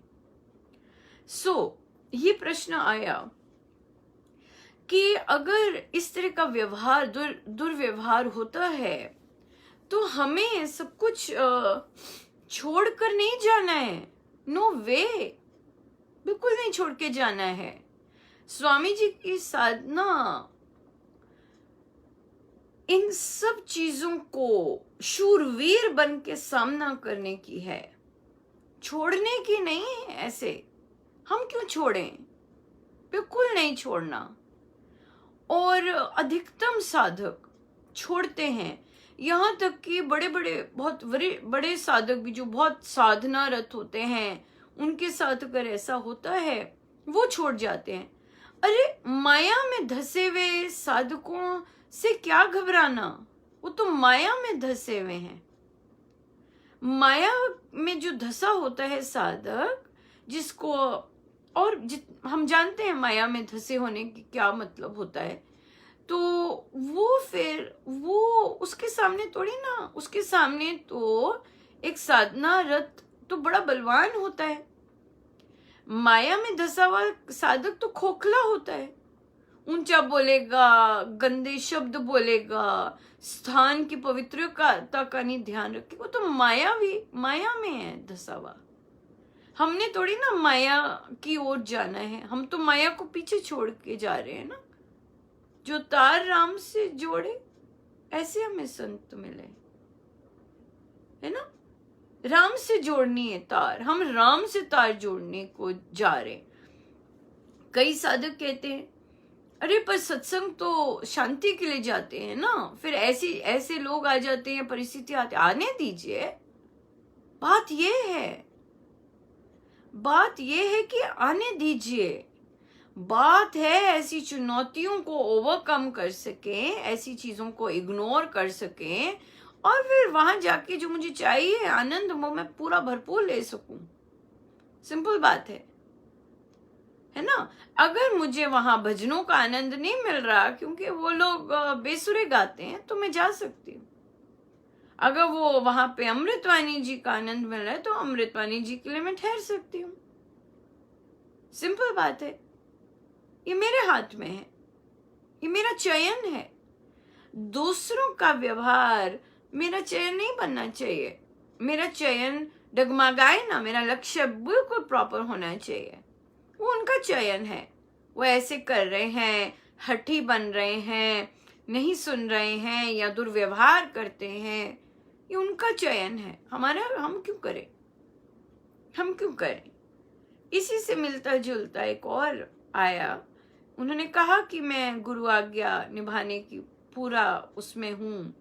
ये प्रश्न आया कि अगर इस तरह का व्यवहार दुर्व्यवहार होता है तो हमें सब कुछ छोड़कर नहीं जाना है। नो वे, बिल्कुल नहीं छोड़ के जाना है। स्वामी जी की साधना इन सब चीजों को शूरवीर बन के सामना करने की है, छोड़ने की नहीं है। ऐसे हम क्यों छोड़ें, बिल्कुल नहीं छोड़ना। और अधिकतम साधक छोड़ते हैं, यहाँ तक कि बहुत बड़े साधक भी जो बहुत साधनारत होते हैं, उनके साथ अगर ऐसा होता है वो छोड़ जाते हैं। अरे माया में धसे हुए साधकों से क्या घबराना, वो तो माया में धसे हुए हैं। माया में जो धसा होता है साधक, जिसको और हम जानते हैं माया में धसे होने की क्या मतलब होता है, तो वो उसके सामने थोड़ी ना, उसके सामने तो एक साधना रत तो बड़ा बलवान होता है। माया में धसा हुआ साधक तो खोखला होता है, ऊंचा बोलेगा, गंदे शब्द बोलेगा, स्थान की पवित्रता का नहीं ध्यान रखेगा, वो तो माया में है धसा हुआ। हमने थोड़ी ना माया की ओर जाना है, हम तो माया को पीछे छोड़ के जा रहे हैं ना। जो तार राम से जोड़े ऐसे हमें संत मिले, है ना। राम से जोड़नी है तार, हम राम से तार जोड़ने को जा रहे। कई साधक कहते हैं अरे पर सत्संग तो शांति के लिए जाते हैं ना, फिर ऐसे लोग आ जाते हैं, परिस्थिति आने दीजिए। बात ये है कि आने दीजिए। बात है ऐसी चुनौतियों को ओवरकम कर सकें, ऐसी चीजों को इग्नोर कर सकें, और फिर वहां जाके जो मुझे चाहिए आनंद वो मैं पूरा भरपूर ले सकूं। सिंपल बात है ना। अगर मुझे वहां भजनों का आनंद नहीं मिल रहा क्योंकि वो लोग बेसुरे गाते हैं, तो मैं जा सकती हूँ। अगर वो वहां पे अमृतवाणी जी का आनंद मिल रहा है तो अमृतवाणी जी के लिए मैं ठहर सकती हूँ। सिंपल बात है। ये मेरे हाथ में है, ये मेरा चयन है। दूसरों का व्यवहार मेरा चयन नहीं बनना चाहिए। मेरा चयन डगमगाए ना, मेरा लक्ष्य बिल्कुल प्रॉपर होना चाहिए। वो उनका चयन है, वो ऐसे कर रहे हैं, हठी बन रहे हैं, नहीं सुन रहे हैं या दुर्व्यवहार करते हैं, ये उनका चयन है। हमारा हम क्यों करें, हम क्यों करें। इसी से मिलता जुलता एक और आया, उन्होंने कहा कि मैं गुरु आज्ञा निभाने की पूरा उसमें हूं,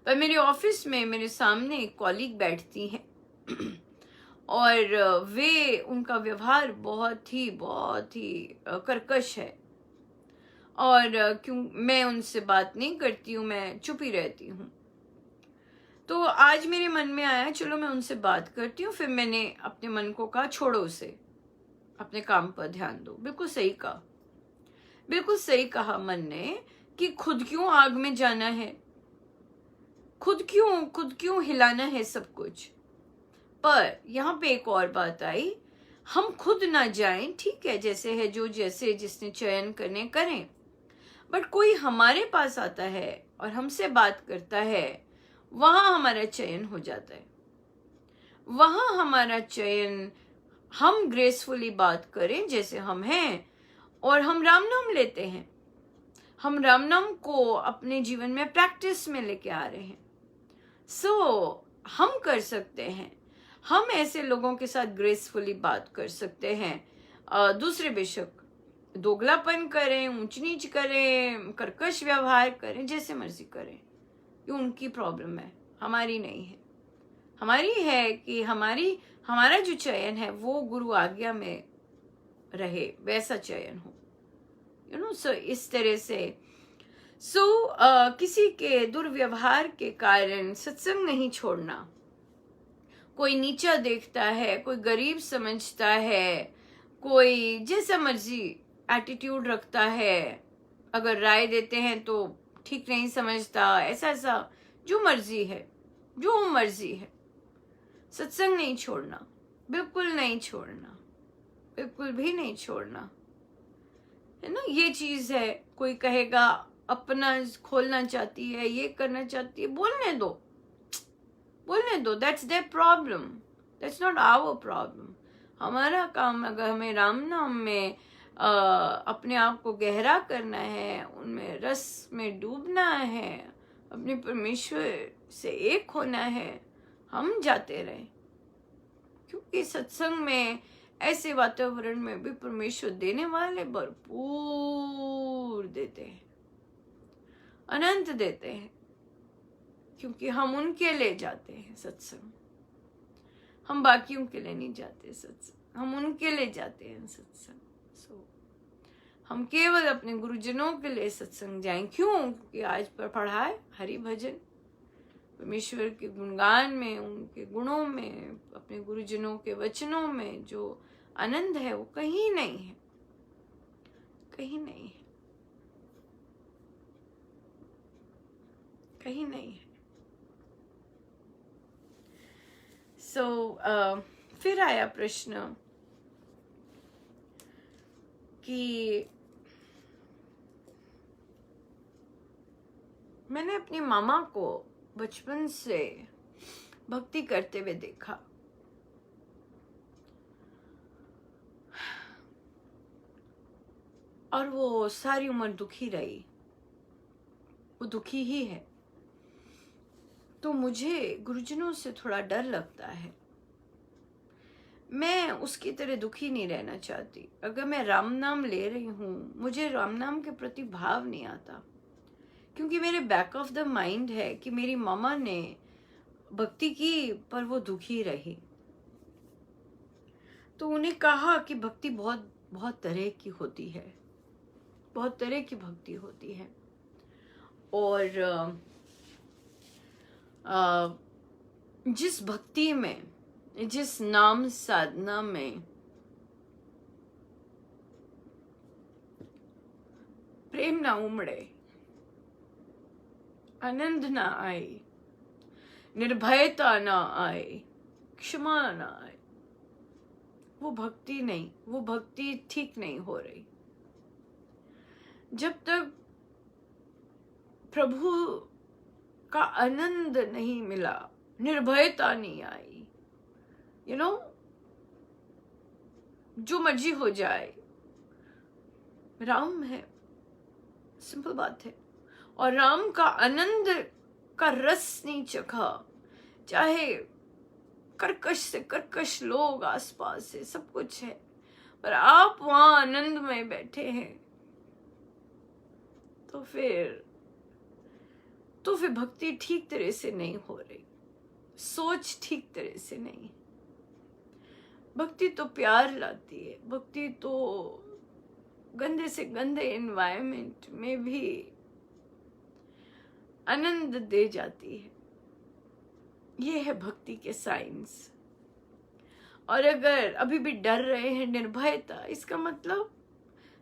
पर मेरे ऑफिस में मेरे सामने एक कॉलीग बैठती हैं और वे उनका व्यवहार बहुत ही कर्कश है, और क्यों मैं उनसे बात नहीं करती हूँ, मैं चुप ही रहती हूँ। तो आज मेरे मन में आया चलो मैं उनसे बात करती हूँ। फिर मैंने अपने मन को कहा छोड़ो उसे, अपने काम पर ध्यान दो। बिल्कुल सही कहा, बिल्कुल सही कहा मन ने कि खुद क्यों आग में जाना है, खुद क्यों हिलाना है सब कुछ। पर यहाँ पे एक और बात आई, हम खुद ना जाएं, ठीक है, जैसे है जो जैसे जिसने चयन करने करें, बट कोई हमारे पास आता है और हमसे बात करता है, वहां हमारा चयन हो जाता है, वहां हमारा चयन, हम ग्रेसफुली बात करें जैसे हम हैं, और हम राम नाम लेते हैं, हम राम नाम को अपने जीवन में प्रैक्टिस में लेके आ रहे हैं। हम कर सकते हैं, हम ऐसे लोगों के साथ ग्रेसफुली बात कर सकते हैं। दूसरे बेशक दोगलापन करें, ऊंच नीच करें, कर्कश व्यवहार करें, जैसे मर्जी करें, ये उनकी प्रॉब्लम है, हमारी नहीं है। हमारी है कि हमारा जो चयन है वो गुरु आज्ञा में रहे, वैसा चयन हो। सो इस तरह से किसी के दुर्व्यवहार के कारण सत्संग नहीं छोड़ना। कोई नीचा देखता है, कोई गरीब समझता है, कोई जैसा मर्जी एटीट्यूड रखता है, अगर राय देते हैं तो ठीक नहीं समझता, ऐसा जो मर्जी है, जो मर्जी है, सत्संग नहीं छोड़ना, बिल्कुल नहीं छोड़ना, बिल्कुल भी नहीं छोड़ना, है ना। ये चीज है, कोई कहेगा अपना खोलना चाहती है, ये करना चाहती है, बोलने दो, that's their problem, that's not our problem. हमारा काम, अगर हमें राम नाम में अपने आप को गहरा करना है, उनमें रस में डूबना है, अपने परमेश्वर से एक होना है, हम जाते रहे। क्योंकि सत्संग में, ऐसे वातावरण में भी परमेश्वर देने वाले भरपूर देते हैं, अनंत देते हैं, क्योंकि हम उनके लिए जाते हैं सत्संग, हम बाकियों के लिए नहीं जाते सत्संग, हम उनके लिए जाते हैं सत्संग। हम केवल अपने गुरुजनों के लिए सत्संग जाएं। क्यों? कि आज पर पढ़ा है हरि भजन, परमेश्वर के गुणगान में, उनके गुणों में, अपने गुरुजनों के वचनों में जो आनंद है वो कहीं नहीं है, कहीं नहीं है, कहीं नहीं है। फिर आया प्रश्न कि मैंने अपनी मामा को बचपन से भक्ति करते हुए देखा, और वो सारी उम्र दुखी रही, वो दुखी ही है। तो मुझे गुरुजनों से थोड़ा डर लगता है, मैं उसकी तरह दुखी नहीं रहना चाहती। अगर मैं राम नाम ले रही हूँ, मुझे राम नाम के प्रति भाव नहीं आता, क्योंकि मेरे बैक ऑफ द माइंड है कि मेरी मामा ने भक्ति की पर वो दुखी रही। तो उन्हें कहा कि भक्ति बहुत बहुत तरह की होती है, बहुत तरह की भक्ति होती है, और जिस भक्ति में, जिस नाम साधना में प्रेम ना उमड़े, आनंद ना आए, निर्भयता ना आए, क्षमा ना आए, वो भक्ति नहीं, वो भक्ति ठीक नहीं हो रही। जब तक प्रभु का आनंद नहीं मिला, निर्भयता नहीं आई, यू नो, जो मर्जी हो जाए, राम है, सिंपल बात है। और राम का आनंद का रस नहीं चखा, चाहे कर्कश से कर्कश लोग आसपास से सब कुछ है, पर आप वहां आनंद में बैठे हैं, तो फिर भक्ति ठीक तरह से नहीं हो रही, सोच ठीक तरह से नहीं। भक्ति तो प्यार लाती है, भक्ति तो गंदे से गंदे एनवायरनमेंट में भी आनंद दे जाती है। ये है भक्ति के साइंस। और अगर अभी भी डर रहे हैं, निर्भयता, इसका मतलब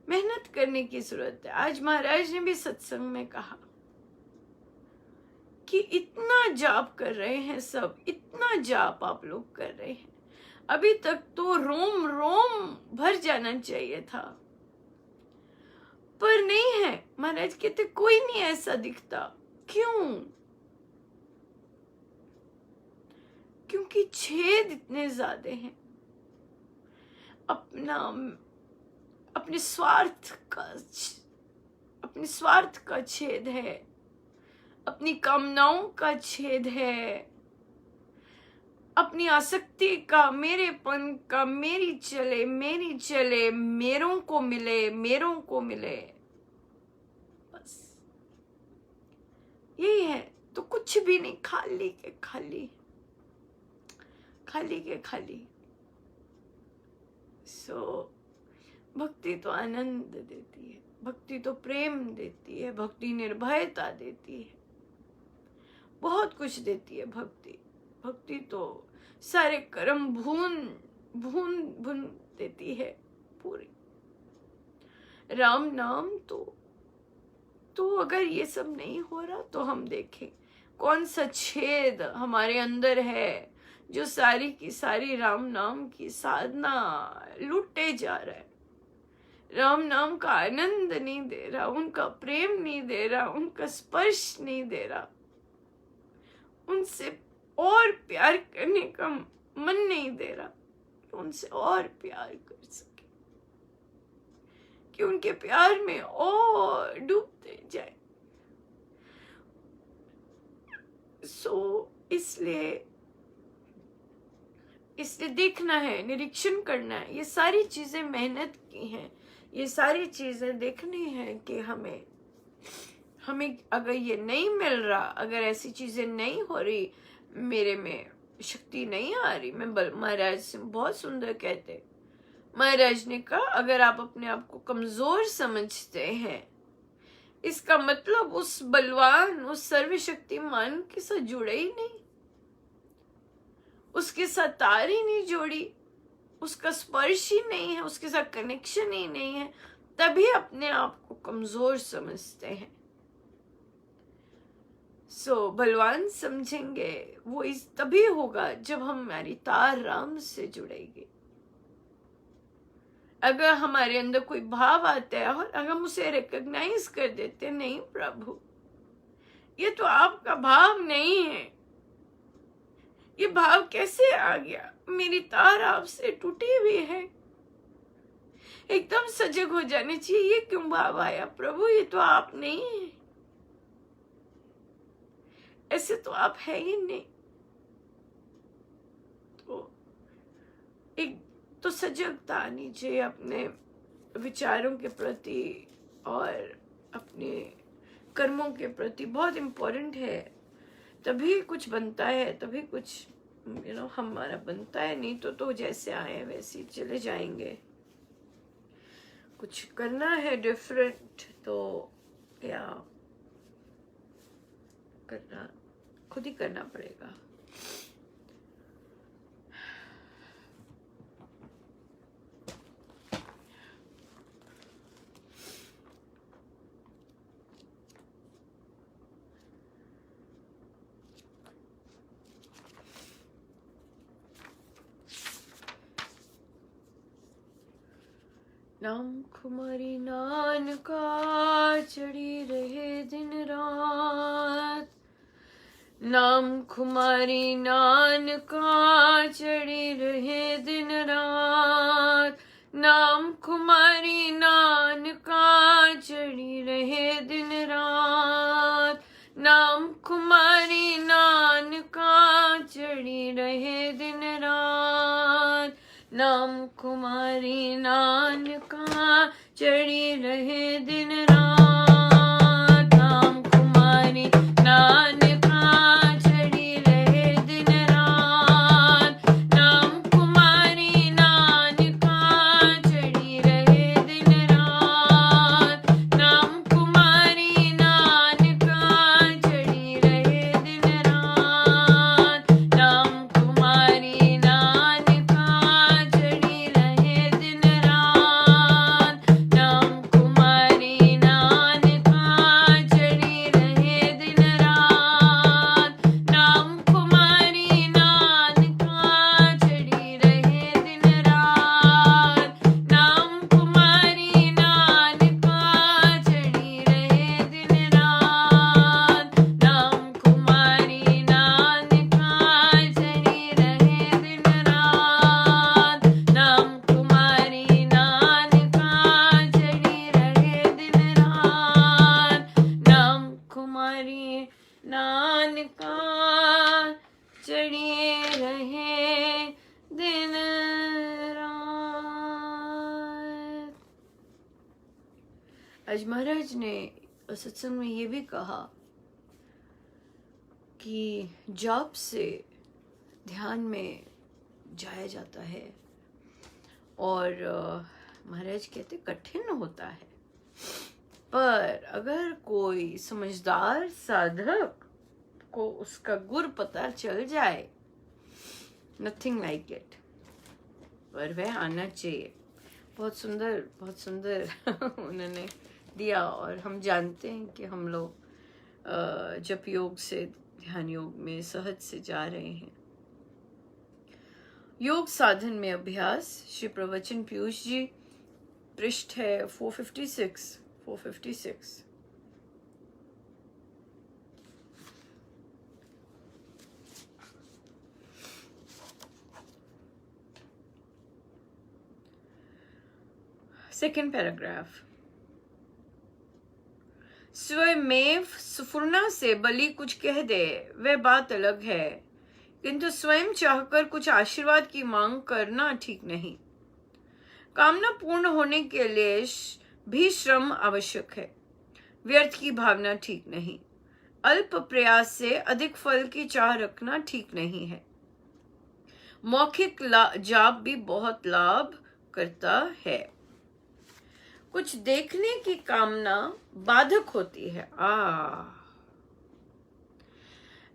मेहनत करने की जरूरत है। आज महाराज ने भी सत्संग में कहा कि इतना जाप कर रहे हैं सब, इतना जाप आप लोग कर रहे हैं, अभी तक तो रोम रोम भर जाना चाहिए था, पर नहीं है। महाराज कहते कोई नहीं ऐसा दिखता। क्यों? क्योंकि छेद इतने ज्यादा हैं। अपने स्वार्थ का छेद है, अपनी कामनाओं का छेद है, अपनी आसक्ति का, मेरेपन का, मेरी चले, मेरों को मिले, बस यही है। तो कुछ भी नहीं, खाली के खाली। भक्ति तो आनंद देती है, भक्ति तो प्रेम देती है, भक्ति निर्भयता देती है, बहुत कुछ देती है भक्ति तो सारे कर्म भून देती है पूरी। राम नाम तो अगर ये सब नहीं हो रहा तो हम देखें कौन सा छेद हमारे अंदर है, जो सारी की सारी राम नाम की साधना लूटे जा रहा है, राम नाम का आनंद नहीं दे रहा, उनका प्रेम नहीं दे रहा, उनका स्पर्श नहीं दे रहा, उनसे और प्यार करने का मन नहीं दे रहा, उनसे और प्यार कर सके, कि उनके प्यार में और डूबते जाए। इसलिए देखना है, निरीक्षण करना है। ये सारी चीजें मेहनत की हैं, ये सारी चीजें देखनी है कि हमें अगर ये नहीं मिल रहा, अगर ऐसी चीजें नहीं हो रही, मेरे में शक्ति नहीं आ रही। महाराज से बहुत सुंदर कहते, महाराज ने कहा अगर आप अपने आप को कमजोर समझते हैं, इसका मतलब उस बलवान, उस सर्वशक्तिमान के साथ जुड़े ही नहीं, उसके साथ तार ही नहीं जोड़ी, उसका स्पर्श ही नहीं है, उसके साथ कनेक्शन ही नहीं है, तभी अपने आप को कमजोर समझते हैं। बलवान समझेंगे वो तभी होगा जब हमारी तार राम से जुड़ेगी। अगर हमारे अंदर कोई भाव आता है और अगर हम उसे रिकॉग्नाइज कर देते, नहीं प्रभु ये तो आपका भाव नहीं है, ये भाव कैसे आ गया, मेरी तार आपसे टूटी हुई है, एकदम सजग हो जाने चाहिए, ये क्यों भाव आया प्रभु, ये तो आप नहीं है, ऐसे तो आप है ही नहीं। तो एक तो सजगता आनी चाहिए अपने विचारों के प्रति और अपने कर्मों के प्रति, बहुत इम्पोर्टेंट है। तभी कुछ बनता है, तभी कुछ हमारा बनता है, नहीं तो जैसे आए वैसे चले जाएंगे। कुछ करना है डिफरेंट तो या करना खुद ही करना पड़ेगा। नाम खुमारी नानका चढ़ी रहे दिन रात, नाम खुमारी नानका चढ़ी रहे दिन रात, नाम खुमारी नानका चढ़ी रहे दिन रात, नाम खुमारी नानका चढ़ी रहे दिन रात, नाम खुमारी नानका चढ़ी रहे दिन रात, नाम खुमारी नानका चढ़ी रहे दिन रात, नाम खुमारी नानका चढ़ी रहे दिन रात, नाम खुमारी नानका चढ़ी रहे दिन रात, नाम खुमारी नानका चढ़ी रहे दिन रात, नाम खुमारी नानका चढ़ी रहे दिन रात, नाम खुमारी नानका चढ़ी रहे दिन रात, नाम खुमारी नानका चढ़ी रहे दिन रात, नाम खुमारी नानका चढ़ी रहे दिन रात, नाम खुमारी नानका चढ़ी रहे दिन रात, नाम खुमारी नानका चढ़ी रहे दिन रात। आज महाराज ने सत्संग में ये भी कहा कि जॉब से ध्यान में जाया जाता है और महाराज कहते कठिन होता है, पर अगर कोई समझदार साधक को उसका गुर पता चल जाए, नथिंग लाइक इट, पर वह आना चाहिए। बहुत सुंदर उन्होंने दिया। और हम जानते हैं कि हम लोग जप योग से ध्यान योग में सहज से जा रहे हैं। योग साधन में अभ्यास, श्री प्रवचन पीयूष जी, पृष्ठ है 456। Second paragraph. स्वयमेव सुफुर्णा से बलि कुछ कह दे वह बात अलग है, किंतु स्वयं चाहकर कुछ आशीर्वाद की मांग करना ठीक नहीं। कामना पूर्ण होने के लिए भी श्रम आवश्यक है। व्यर्थ की भावना ठीक नहीं। अल्प प्रयास से अधिक फल की चाह रखना ठीक नहीं है। मौखिक जाप भी बहुत लाभ करता है। कुछ देखने की कामना बाधक होती है।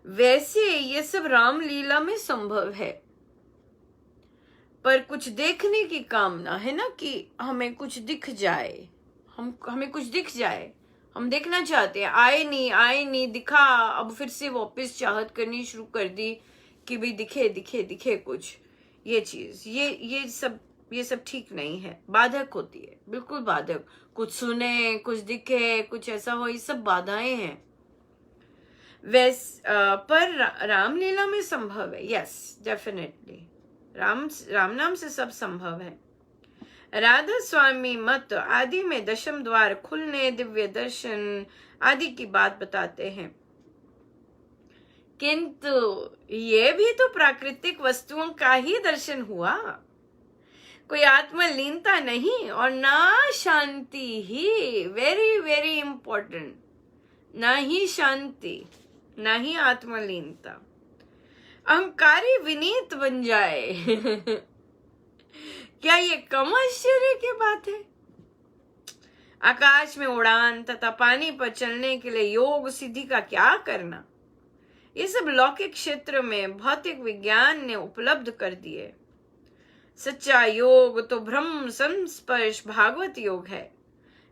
वैसे ये सब रामलीला में संभव है, पर कुछ देखने की कामना है ना, कि हमें कुछ दिख जाए, हमें कुछ दिख जाए, हम देखना चाहते हैं। आए नहीं दिखा, अब फिर से वापस चाहत करनी शुरू कर दी कि भाई दिखे कुछ। ये चीज ये सब ठीक नहीं है, बाधक होती है, बिल्कुल बाधक। कुछ सुने, कुछ दिखे, कुछ ऐसा हो, ये सब बाधाएं हैं। पर रामलीला में संभव है। यस, डेफिनेटली राम नाम से सब संभव है। राधा स्वामी मत आदि में दशम द्वार खुलने, दिव्य दर्शन आदि की बात बताते हैं, किंतु ये भी तो प्राकृतिक वस्तुओं का ही दर्शन हुआ। कोई आत्मलीनता नहीं और ना शांति ही। Very very important. ना ही शांति, ना ही आत्मलीनता। अहंकारी विनीत बन जाए क्या ये कम आश्चर्य की बात है? आकाश में उड़ान तथा पानी पर चलने के लिए योग सिद्धि का क्या करना, ये सब लौकिक क्षेत्र में भौतिक विज्ञान ने उपलब्ध कर दिए। सच्चा योग तो ब्रह्म संस्पर्श भागवत योग है।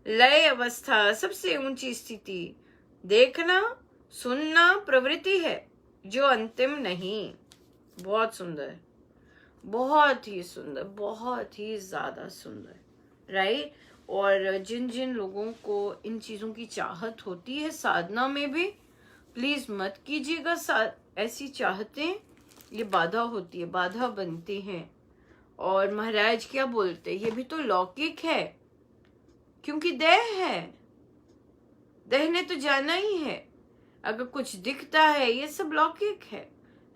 लय अवस्था सबसे ऊंची स्थिति, देखना सुनना प्रवृत्ति है जो अंतिम नहीं। बहुत सुंदर, बहुत ही सुंदर, बहुत ही ज्यादा सुंदर, राइट। और जिन जिन लोगों को इन चीजों की चाहत होती है साधना में भी, प्लीज मत कीजिएगा। ऐसी चाहते ये बाधा होती है, बाधा बनती हैं। और महाराज क्या बोलते, ये भी तो लौकिक है, क्योंकि देह है, देह ने तो जाना ही है। अगर कुछ दिखता है ये सब लौकिक है।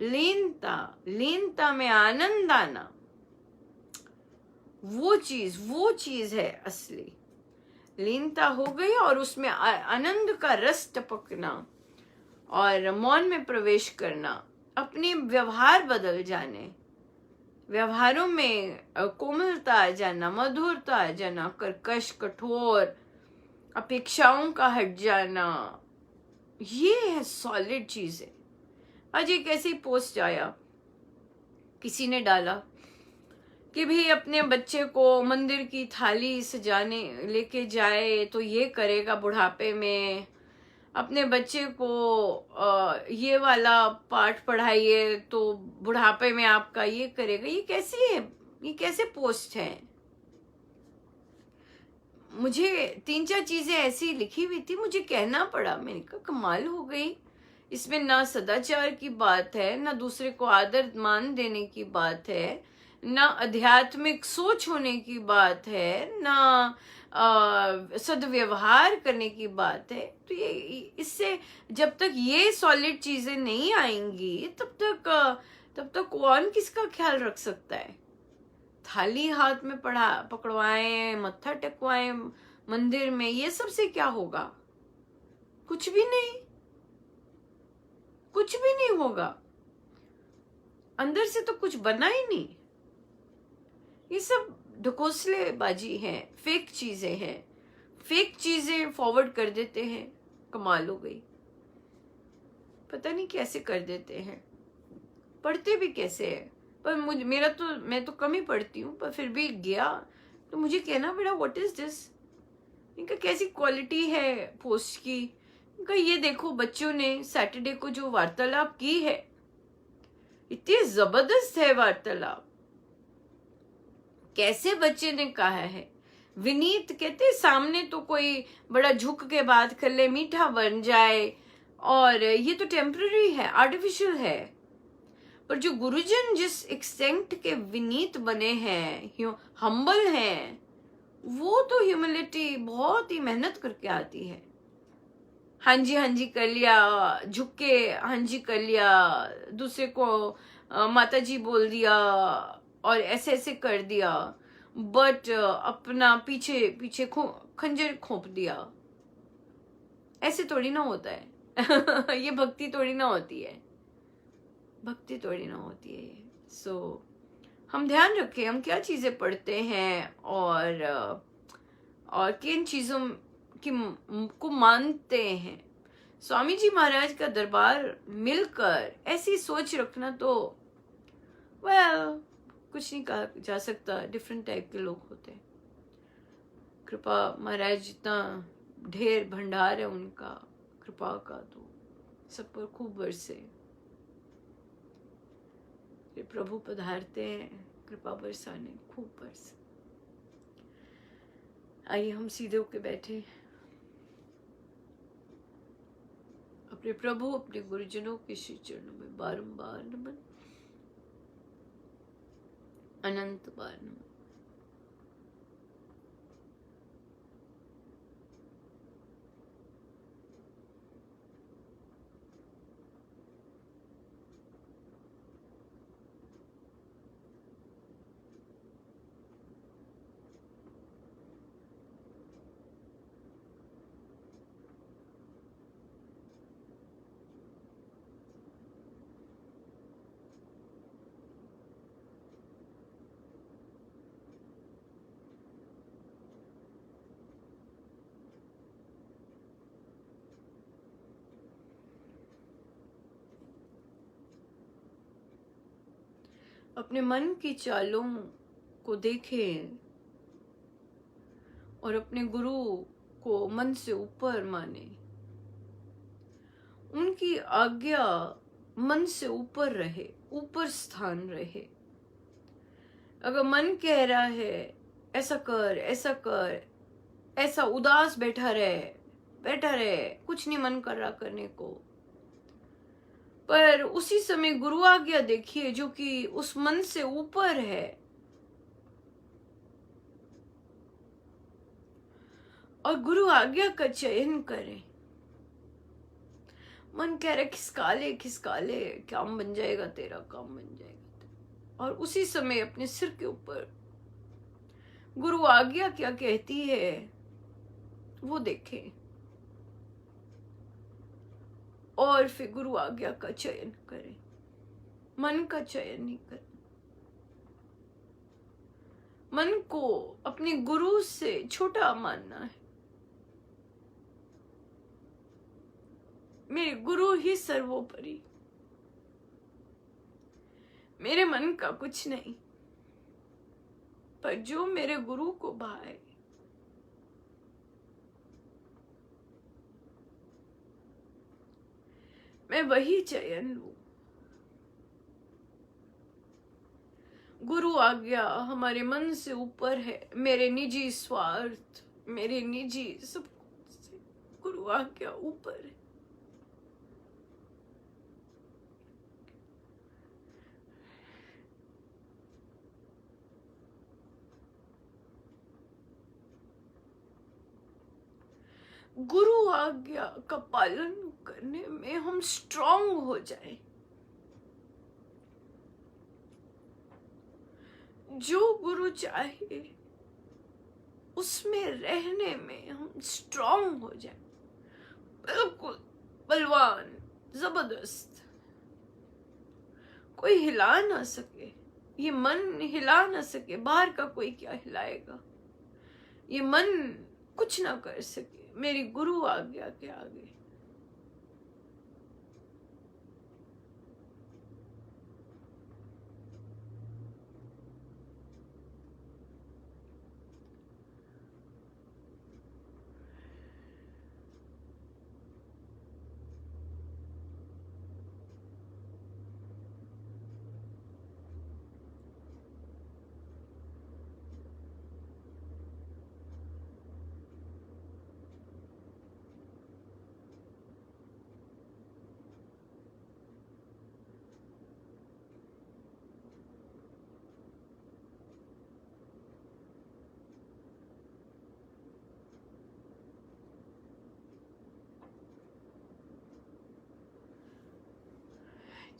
लीनता, लीनता में आनंद आना, वो चीज है असली। लीनता हो गई और उसमें आनंद का रस टपकना और मौन में प्रवेश करना, अपने व्यवहार बदल जाने, व्यवहारों में कोमलता आ जाना, मधुरता आ जाना, कर्कश कठोर अपेक्षाओं का हट जाना, ये है सॉलिड चीज है। आज एक ऐसी पोस्ट आया, किसी ने डाला कि भी अपने बच्चे को मंदिर की थाली सजाने लेके जाए तो ये करेगा बुढ़ापे में, अपने बच्चे को ये वाला पाठ पढ़ाइए तो बुढ़ापे में आपका ये करेगा। ये कैसी है, ये कैसे पोस्ट है? मुझे 3-4 चीजें ऐसी लिखी हुई थी, मुझे कहना पड़ा। मैंने कहा कमाल हो गई, इसमें ना सदाचार की बात है, ना दूसरे को आदर मान देने की बात है, ना आध्यात्मिक सोच होने की बात है, ना सदव्यवहार करने की बात है। तो ये इससे जब तक ये सॉलिड चीजें नहीं आएंगी तब तक कौन किसका ख्याल रख सकता है? थाली हाथ में पकड़वाएं, मत्था टेकवाएं मंदिर में, ये सब से क्या होगा? कुछ भी नहीं, कुछ भी नहीं होगा। अंदर से तो कुछ बना ही नहीं। ये सब ढकोसलेबाजी है, फेक चीजें हैं, फेक चीजें फॉरवर्ड कर देते हैं। कमाल हो गई, पता नहीं कैसे कर देते हैं, पढ़ते भी कैसे है। पर मैं तो कम ही पढ़ती हूँ, पर फिर भी गया तो मुझे कहना पड़ा व्हाट इज दिस। इनका कैसी क्वालिटी है पोस्ट की। इनका ये देखो, बच्चों ने सैटरडे को जो वार्तालाप की है, इतनी जबरदस्त है वार्तालाप। कैसे बच्चे ने कहा है, विनीत कहते सामने तो कोई बड़ा झुक के बात कर ले, मीठा बन जाए, और ये तो टेम्पररी है, आर्टिफिशियल है। पर जो गुरुजन जिस एक्सटेंट के विनीत बने हैं, हम्बल हैं, वो तो ह्यूमिलिटी बहुत ही मेहनत करके आती है। हाँ जी कर लिया, झुक के हाँ जी कर लिया, दूसरे को माता जी बोल दिया और ऐसे ऐसे कर दिया, बट अपना पीछे पीछे खंजर खोप दिया। ऐसे थोड़ी ना होता है। ये भक्ति थोड़ी ना होती है, भक्ति थोड़ी ना होती है। सो हम ध्यान रखें हम क्या चीजें पढ़ते हैं और किन चीजों को मानते हैं। स्वामी जी महाराज का दरबार मिलकर ऐसी सोच रखना तो कुछ नहीं कहा जा सकता। डिफरेंट टाइप के लोग होते हैं। कृपा महाराज जितना ढेर भंडार है उनका कृपा का, तो सब पर खूब बरसे। प्रभु पधारते हैं कृपा बरसाने, खूब बरसे। आइए हम सीधे होके बैठे, अपने प्रभु अपने गुरुजनों के श्री चरणों में बारंबार नमन, अनंत बार नमन। अपने मन की चालों को देखें और अपने गुरु को मन से ऊपर माने। उनकी आज्ञा मन से ऊपर रहे, ऊपर स्थान रहे। अगर मन कह रहा है ऐसा कर, ऐसा कर, ऐसा उदास बैठा रहे, कुछ नहीं मन कर रहा करने को, पर उसी समय गुरु आज्ञा देखिए जो कि उस मन से ऊपर है, और गुरु आज्ञा का चयन करें। मन कह रहा खिसका ले, काम बन जाएगा तेरा, काम बन जाएगा तेरा। और उसी समय अपने सिर के ऊपर गुरु आज्ञा क्या कहती है वो देखें, और फिर गुरु आज्ञा का चयन करें। मन का चयन नहीं करें। मन को अपने गुरु से छोटा मानना है। मेरे गुरु ही सर्वोपरि, मेरे मन का कुछ नहीं, पर जो मेरे गुरु को भाए मैं वही चयन लूं। गुरु आज्ञा हमारे मन से ऊपर है। मेरे निजी स्वार्थ, मेरे निजी सब से गुरु आज्ञा ऊपर है। गुरु आज्ञा का पालन करने में हम स्ट्रांग हो जाएं। जो गुरु चाहे उसमें रहने में हम स्ट्रांग हो जाएं, बिल्कुल बलवान, जबरदस्त, कोई हिला ना सके। ये मन हिला ना सके, बाहर का कोई क्या हिलाएगा। ये मन कुछ ना कर सके मेरी गुरु आज्ञा के आगे।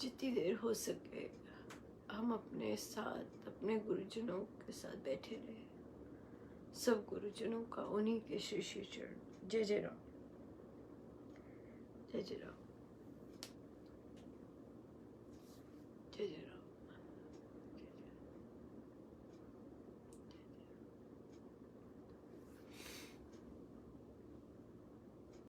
जितनी देर हो सके हम अपने साथ, अपने गुरुजनों के साथ बैठे रहे। सब गुरुजनों का उन्हीं के श्री श्री चरण। जय जय राम, जय जय राम।